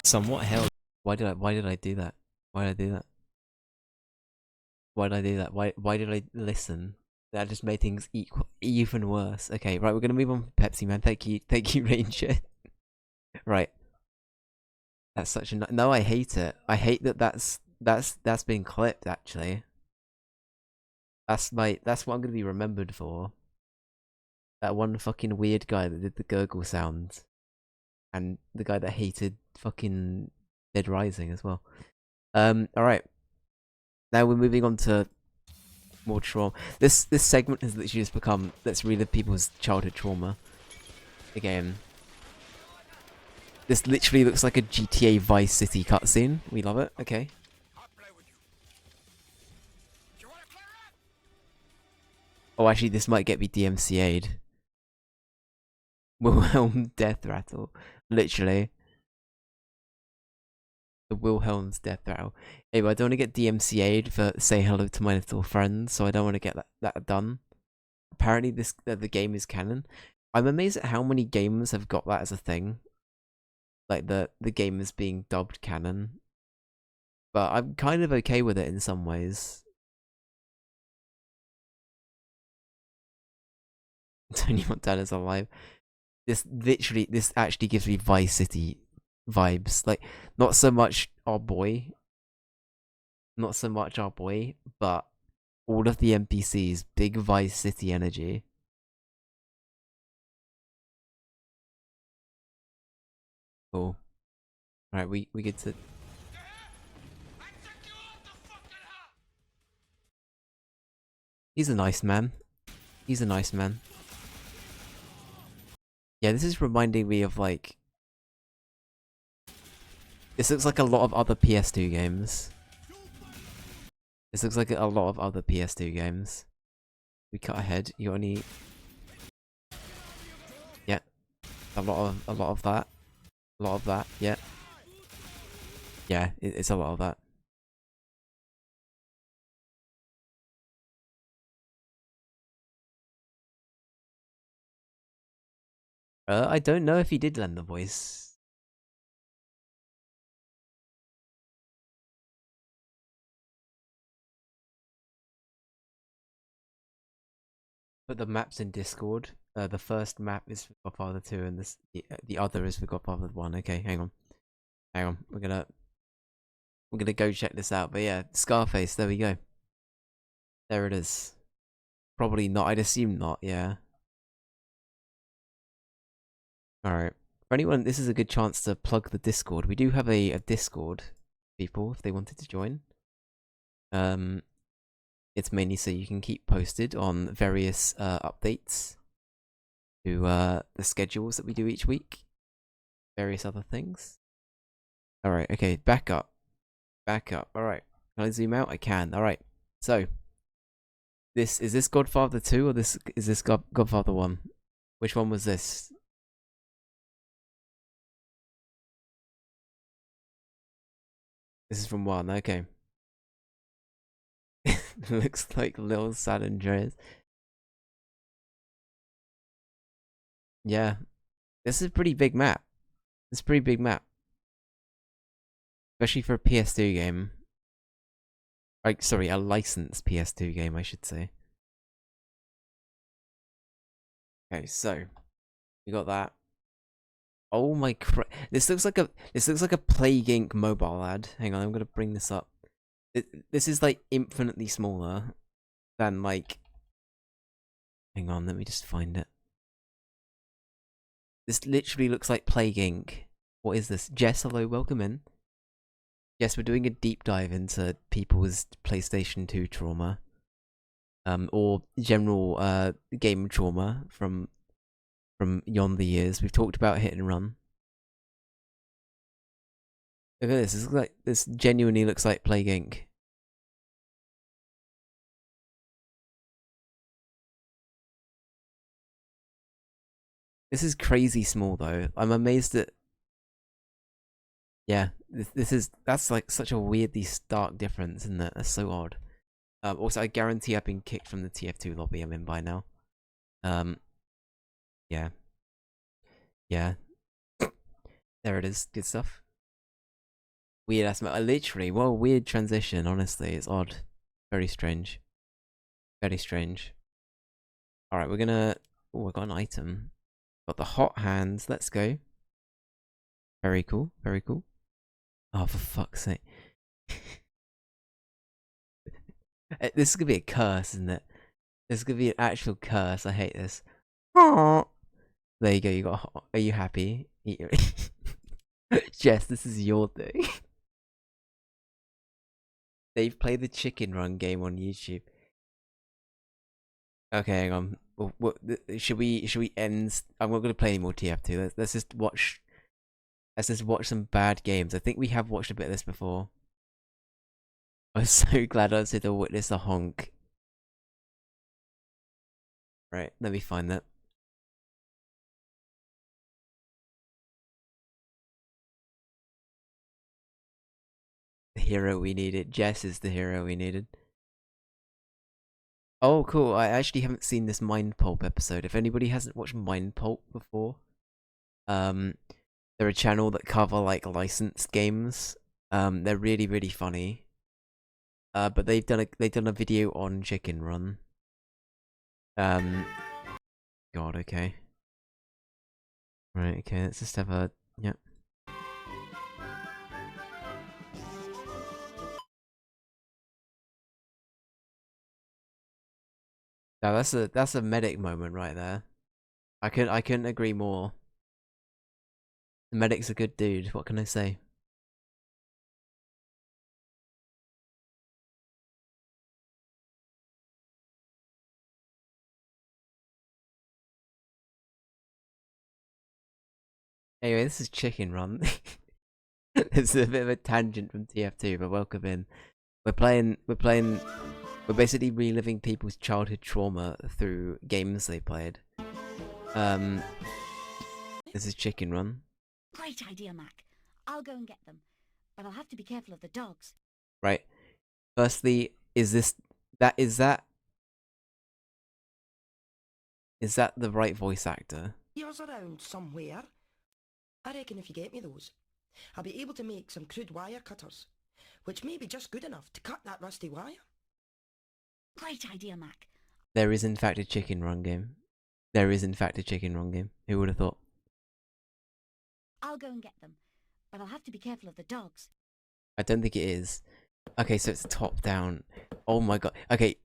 Somewhat hell. Why did I do that? Why did I do that? Why did I do that? Why did I listen? That just made things even worse. Okay, right, we're gonna move on from Pepsi Man. Thank you, Ranger. Right. That's such a no. I hate it. I hate that. That's been clipped. Actually, that's what I'm gonna be remembered for. That one fucking weird guy that did the gurgle sound, and the guy that hated fucking Dead Rising as well. All right. Now we're moving on to more trauma. This segment has literally just become let's relive people's childhood trauma. Again. This literally looks like a GTA Vice City cutscene. We love it. Okay. Oh, actually, this might get me DMCA'd. Wilhelm Death Rattle. Literally. The Wilhelm's Death Rattle. Anyway, I don't want to get DMCA'd for say hello to my little friend, so I don't want to get that done. Apparently, the game is canon. I'm amazed at how many games have got that as a thing. Like the game is being dubbed canon. But I'm kind of okay with it in some ways. Tony Montana's alive. This actually gives me Vice City vibes. Like, not so much our boy, but all of the NPCs, big Vice City energy. Cool. Alright, we get to. He's a nice man. He's a nice man. Yeah, this is reminding me of like. This looks like a lot of other PS2 games. This looks like a lot of other PS2 games. We cut ahead. You got any? Yeah, a lot of that. A lot of that. Yeah. Yeah, it's a lot of that. I don't know if he did lend the voice. But the map's in Discord. The first map is for Godfather 2 and the other is for Godfather 1. Okay, hang on. We're gonna go check this out. But yeah, Scarface, there we go. There it is. Probably not, I'd assume not, yeah. Alright. For anyone, this is a good chance to plug the Discord. We do have a Discord, people, if they wanted to join. It's mainly so you can keep posted on various updates to the schedules that we do each week. Various other things. Alright, okay, back up. Alright. Can I zoom out? I can. Alright. So is this Godfather 2 or is this Godfather 1? Which one was this? This is from 1, okay. Looks like Lil San Andreas. Yeah. This is a pretty big map. It's a pretty big map. Especially for a PS2 game. Like, sorry, a licensed PS2 game, I should say. Okay, so we got that. Oh my crap! This looks like a Plague Inc. mobile ad. Hang on, I'm gonna bring this up. This is like infinitely smaller than like. Hang on, let me just find it. This literally looks like Plague Inc. What is this? Jess, hello, welcome in. Yes, we're doing a deep dive into people's PlayStation 2 trauma. Or general game trauma from yonder years. We've talked about hit and run. Look at this. This genuinely looks like Plague Inc. This is crazy small though. I'm amazed at. Yeah, that's like such a weirdly stark difference, isn't it? That's so odd. Also, I guarantee I've been kicked from the TF2 lobby I'm in by now. Yeah. Yeah. There it is. Good stuff. Weird ass. Literally, what a weird transition. Honestly, it's odd. Very strange. Very strange. All right, we're gonna. Oh, I got an item. Got the hot hands. Let's go. Very cool. Very cool. Oh, for fuck's sake. This is gonna be a curse, isn't it? This is gonna be an actual curse. I hate this. Oh. There you go. You got. Are you happy? Jess, this is your thing. They've played the chicken run game on YouTube. Okay, hang on. Should we end? I'm not gonna play any more TF2. Let's just watch. Let's just watch some bad games. I think we have watched a bit of this before. I'm so glad I was able to witness a honk. Right, let me find that. The hero we needed. Jess is the hero we needed. Oh, cool. I actually haven't seen this Mind Pulp episode. If anybody hasn't watched Mind Pulp before, they're a channel that cover like licensed games. They're really, really funny. But they've done a video on Chicken Run. God, okay. Right, okay, let's just have a yep. Now that's a medic moment right there. I couldn't agree more. The medic's a good dude, what can I say? Anyway, this is Chicken Run. It's a bit of a tangent from TF2, but welcome in. We're basically reliving people's childhood trauma through games they played. This is Chicken Run. Great idea, Mac. I'll go and get them, but I'll have to be careful of the dogs. Right. Firstly, is that the right voice actor? Yours around somewhere. I reckon if you get me those, I'll be able to make some crude wire cutters, which may be just good enough to cut that rusty wire. Great idea, Mac. There is in fact a Chicken Run game. There is in fact a Chicken Run game. Who would have thought? I'll go and get them, but I'll have to be careful of the dogs. I don't think it is. Okay, so it's top down. Oh my god. Okay,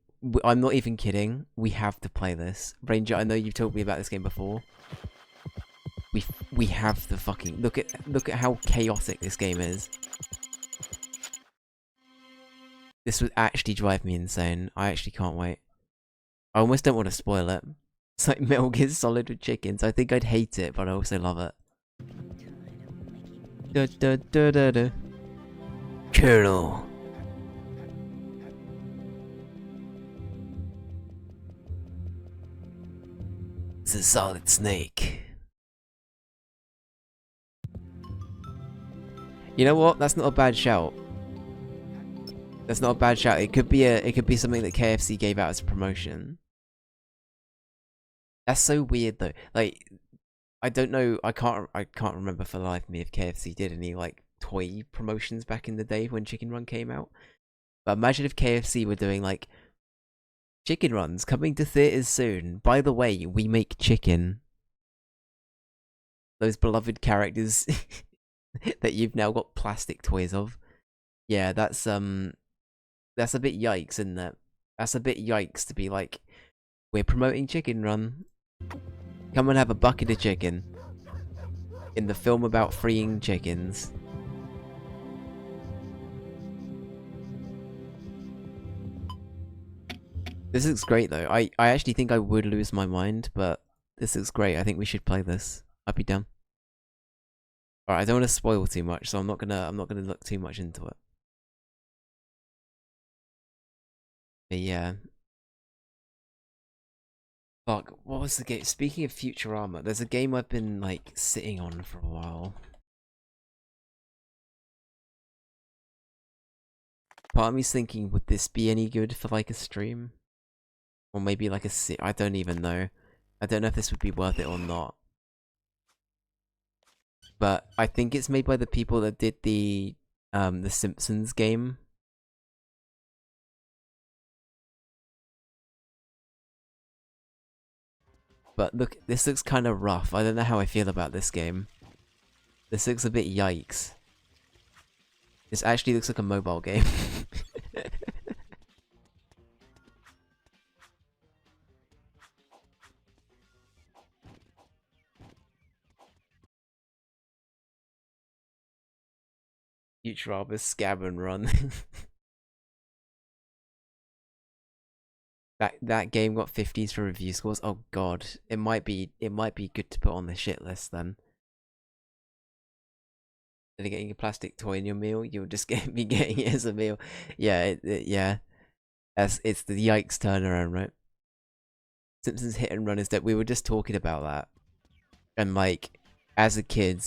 I'm not even kidding. We have to play this. Ranger, I know you've told me about this game before. We have to fucking look at how chaotic this game is. This would actually drive me insane. I actually can't wait. I almost don't want to spoil it. It's like Metal Gear Solid with chickens. I think I'd hate it, but I also love it. Da, da, da, da, da. Colonel. It's a Solid Snake. You know what? That's not a bad shout. That's not a bad shout. It could be something that KFC gave out as a promotion. That's so weird though. Like, I don't know. I can't remember for the life of me if KFC did any like toy promotions back in the day when Chicken Run came out. But imagine if KFC were doing like Chicken Runs coming to theaters soon. By the way, we make chicken. Those beloved characters that you've now got plastic toys of. Yeah, that's a bit yikes, isn't it? That's a bit yikes to be like, we're promoting Chicken Run. Come and have a bucket of chicken. in the film about freeing chickens. This looks great though. I actually think I would lose my mind, but this looks great. I think we should play this. I'd be down. Alright, I don't want to spoil too much, so I'm not gonna look too much into it. But yeah. Fuck, what was the game? Speaking of Futurama, there's a game I've been like sitting on for a while. Part of me's thinking, would this be any good for like a stream? Or maybe like I don't even know. I don't know if this would be worth it or not. But I think it's made by the people that did the Simpsons game. But look, this looks kind of rough. I don't know how I feel about this game. This looks a bit yikes. This actually looks like a mobile game. Futurama scab and run. That game got 50s for review scores. Oh god, it might be good to put on the shit list then. Instead of getting a plastic toy in your meal, you'll just be getting it as a meal. Yeah, yeah. It's the yikes turnaround, right? Simpsons Hit and Run is that we were just talking about that, and like as a kid,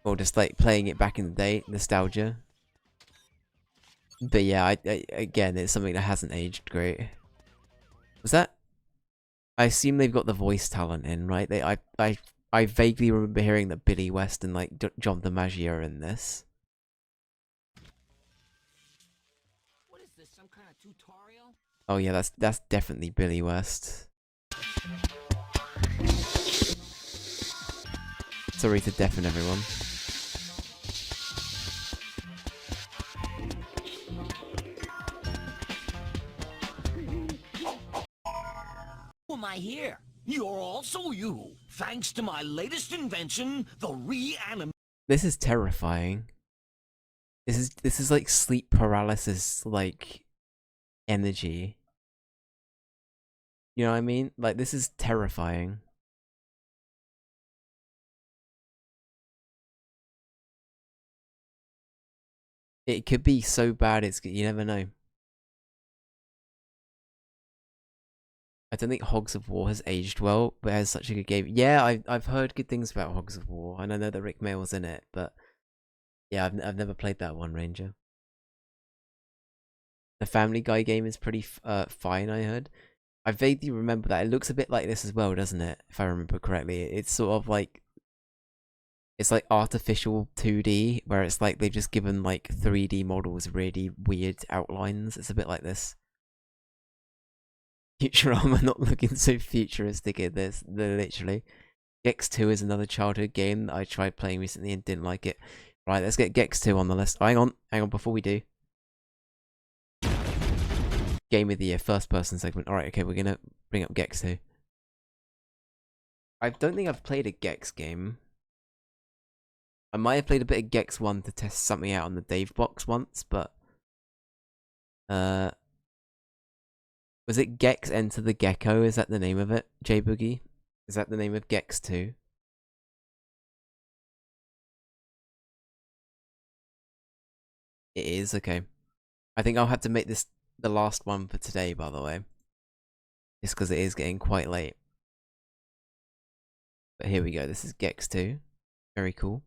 or just like playing it back in the day, nostalgia. But yeah, again, it's something that hasn't aged great. Was that? I assume they've got the voice talent in, right? I vaguely remember hearing that Billy West and like John DiMaggio are in this. What is this? Some kind of tutorial? Oh yeah, that's definitely Billy West. Sorry to deafen everyone. Who am I here? You're also you. Thanks to my latest invention, the reanim. This is terrifying. This is like sleep paralysis, like energy. You know what I mean? Like this is terrifying. It could be so bad. You never know. I don't think Hogs of War has aged well, but it has such a good game. Yeah, I've heard good things about Hogs of War, and I know that Rick Mayall's in it, but yeah, I've never played that one, Ranger. The Family Guy game is pretty fine, I heard. I vaguely remember that. It looks a bit like this as well, doesn't it? If I remember correctly, it's sort of like it's like artificial 2D, where it's like they've just given like 3D models really weird outlines. It's a bit like this. Futurama not looking so futuristic in this, literally. Gex 2 is another childhood game that I tried playing recently and didn't like it. Right, let's get Gex 2 on the list. Hang on, before we do. Game of the Year, first person segment. Alright, okay, we're gonna bring up Gex 2. I don't think I've played a Gex game. I might have played a bit of Gex 1 to test something out on the Dave box once, but was it Gex Enter the Gecko? Is that the name of it? J-Boogie? Is that the name of Gex 2? It is, okay. I think I'll have to make this the last one for today, by the way. Just because it is getting quite late. But here we go, this is Gex 2. Very cool.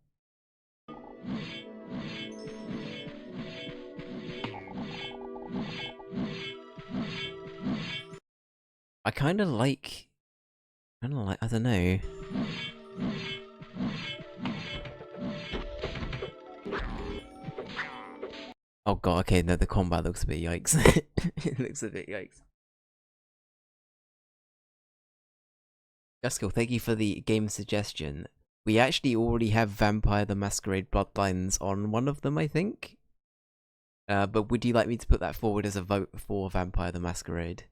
I kind of like, I don't know. Oh god, okay, no, the combat looks a bit yikes. It looks a bit yikes. Juskill, thank you for the game suggestion. We actually already have Vampire the Masquerade Bloodlines on one of them, I think. But would you like me to put that forward as a vote for Vampire the Masquerade?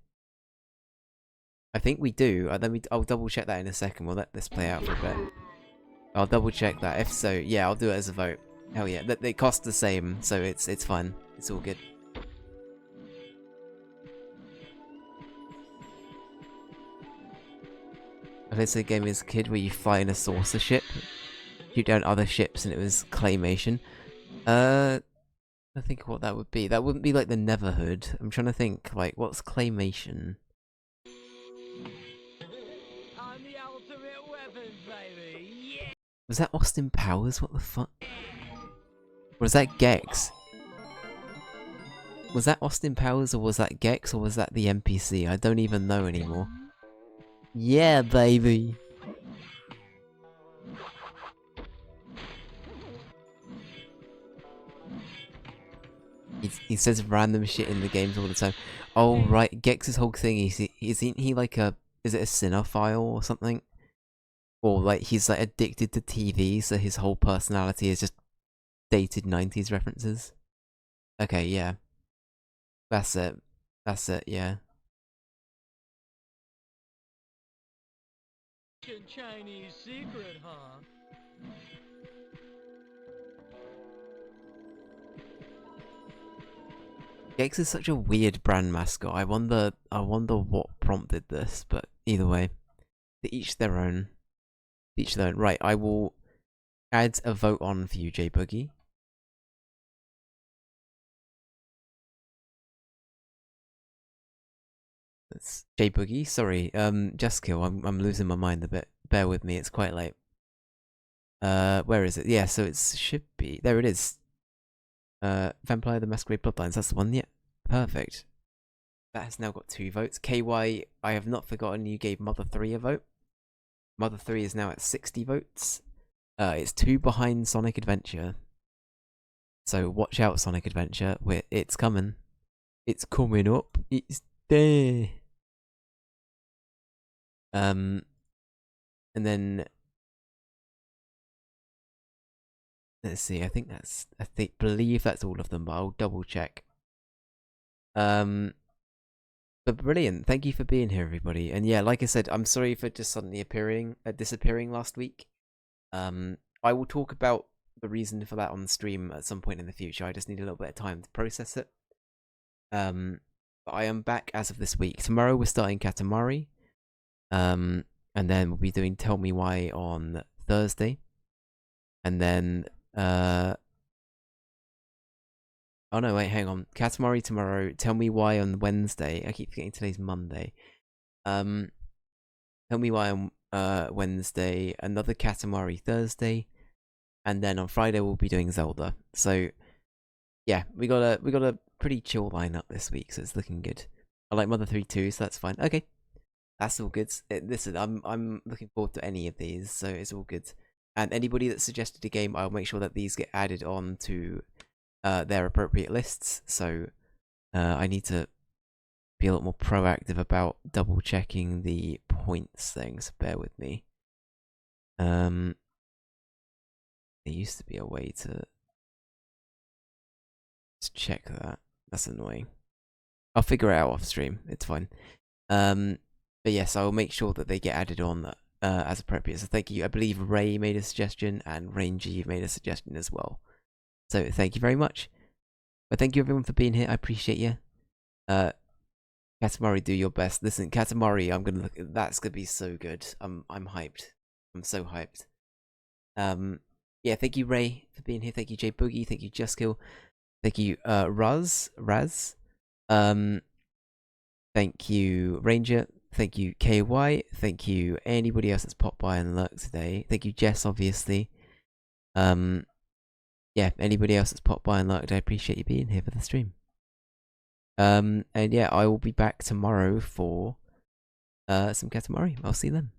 I think we do. I'll double check that in a second. We'll let this play out for a bit. I'll double check that. If so, yeah, I'll do it as a vote. Hell yeah, they cost the same, so it's fine. It's all good. I played a game as a kid where you fly in a saucer ship, shoot down other ships, and it was claymation. I think what that would be. That wouldn't be like the Neverhood. I'm trying to think, like, what's claymation? I'm the ultimate weapon, baby. Yeah. Was that Austin Powers? What the fuck? Or was that Gex? Was that Austin Powers or was that Gex or was that the NPC? I don't even know anymore. Yeah, baby. He says random shit in the games all the time. Oh right, Gex's whole thing isn't he like a, is it a cinephile or something? Or like he's like addicted to TV, so his whole personality is just dated 90s references. Okay, yeah. That's it. That's it, yeah. Chinese secret, huh? Gex is such a weird brand mascot. I wonder what prompted this, but either way, to each their own. To each their own. Right, I will add a vote on for you, J Boogie. That's J Boogie. Sorry, Just Kill. I'm losing my mind a bit. Bear with me. It's quite late. Where is it? Yeah, so it should be there. It is. Vampire the Masquerade Bloodlines. That's the one. Yeah, perfect. That has now got 2 votes. KY, I have not forgotten you gave Mother 3 a vote. Mother 3 is now at 60 votes. It's 2 behind Sonic Adventure. So watch out, Sonic Adventure. It's coming. It's coming up. It's there. And then let's see. I believe that's all of them, but I'll double check. But brilliant. Thank you for being here, everybody. And yeah, like I said, I'm sorry for just suddenly disappearing last week. I will talk about the reason for that on the stream at some point in the future. I just need a little bit of time to process it. But I am back as of this week. Tomorrow we're starting Katamari. And then we'll be doing Tell Me Why on Thursday. And then oh no, wait, hang on. Katamari tomorrow, Tell Me Why on Wednesday. I keep forgetting today's Monday. Tell Me Why on Wednesday, another Katamari Thursday, and then on Friday we'll be doing Zelda. So yeah, we got a pretty chill lineup this week, so it's looking good. I like Mother 3 too, so that's fine. Okay. That's all good. Listen, I'm looking forward to any of these, so it's all good. And anybody that suggested a game, I'll make sure that these get added on to their appropriate lists. So I need to be a lot more proactive about double checking the points thing. So bear with me. There used to be a way to just check that. That's annoying. I'll figure it out off stream. It's fine. But yes, I will make sure that they get added on as appropriate. So thank you. I believe Ray made a suggestion and Rangy made a suggestion as well. So thank you very much. But thank you everyone for being here. I appreciate you. Katamari, do your best. Listen, Katamari, I'm gonna look. That's gonna be so good. I'm hyped. I'm so hyped. Yeah, thank you Ray for being here. Thank you Jay Boogie. Thank you Justkill. Thank you Raz. Thank you Ranger. Thank you KY. Thank you anybody else that's popped by and lurked today. Thank you Jess, obviously. Yeah, anybody else that's popped by and lurked, I appreciate you being here for the stream. And yeah, I will be back tomorrow for some Katamari. I'll see you then.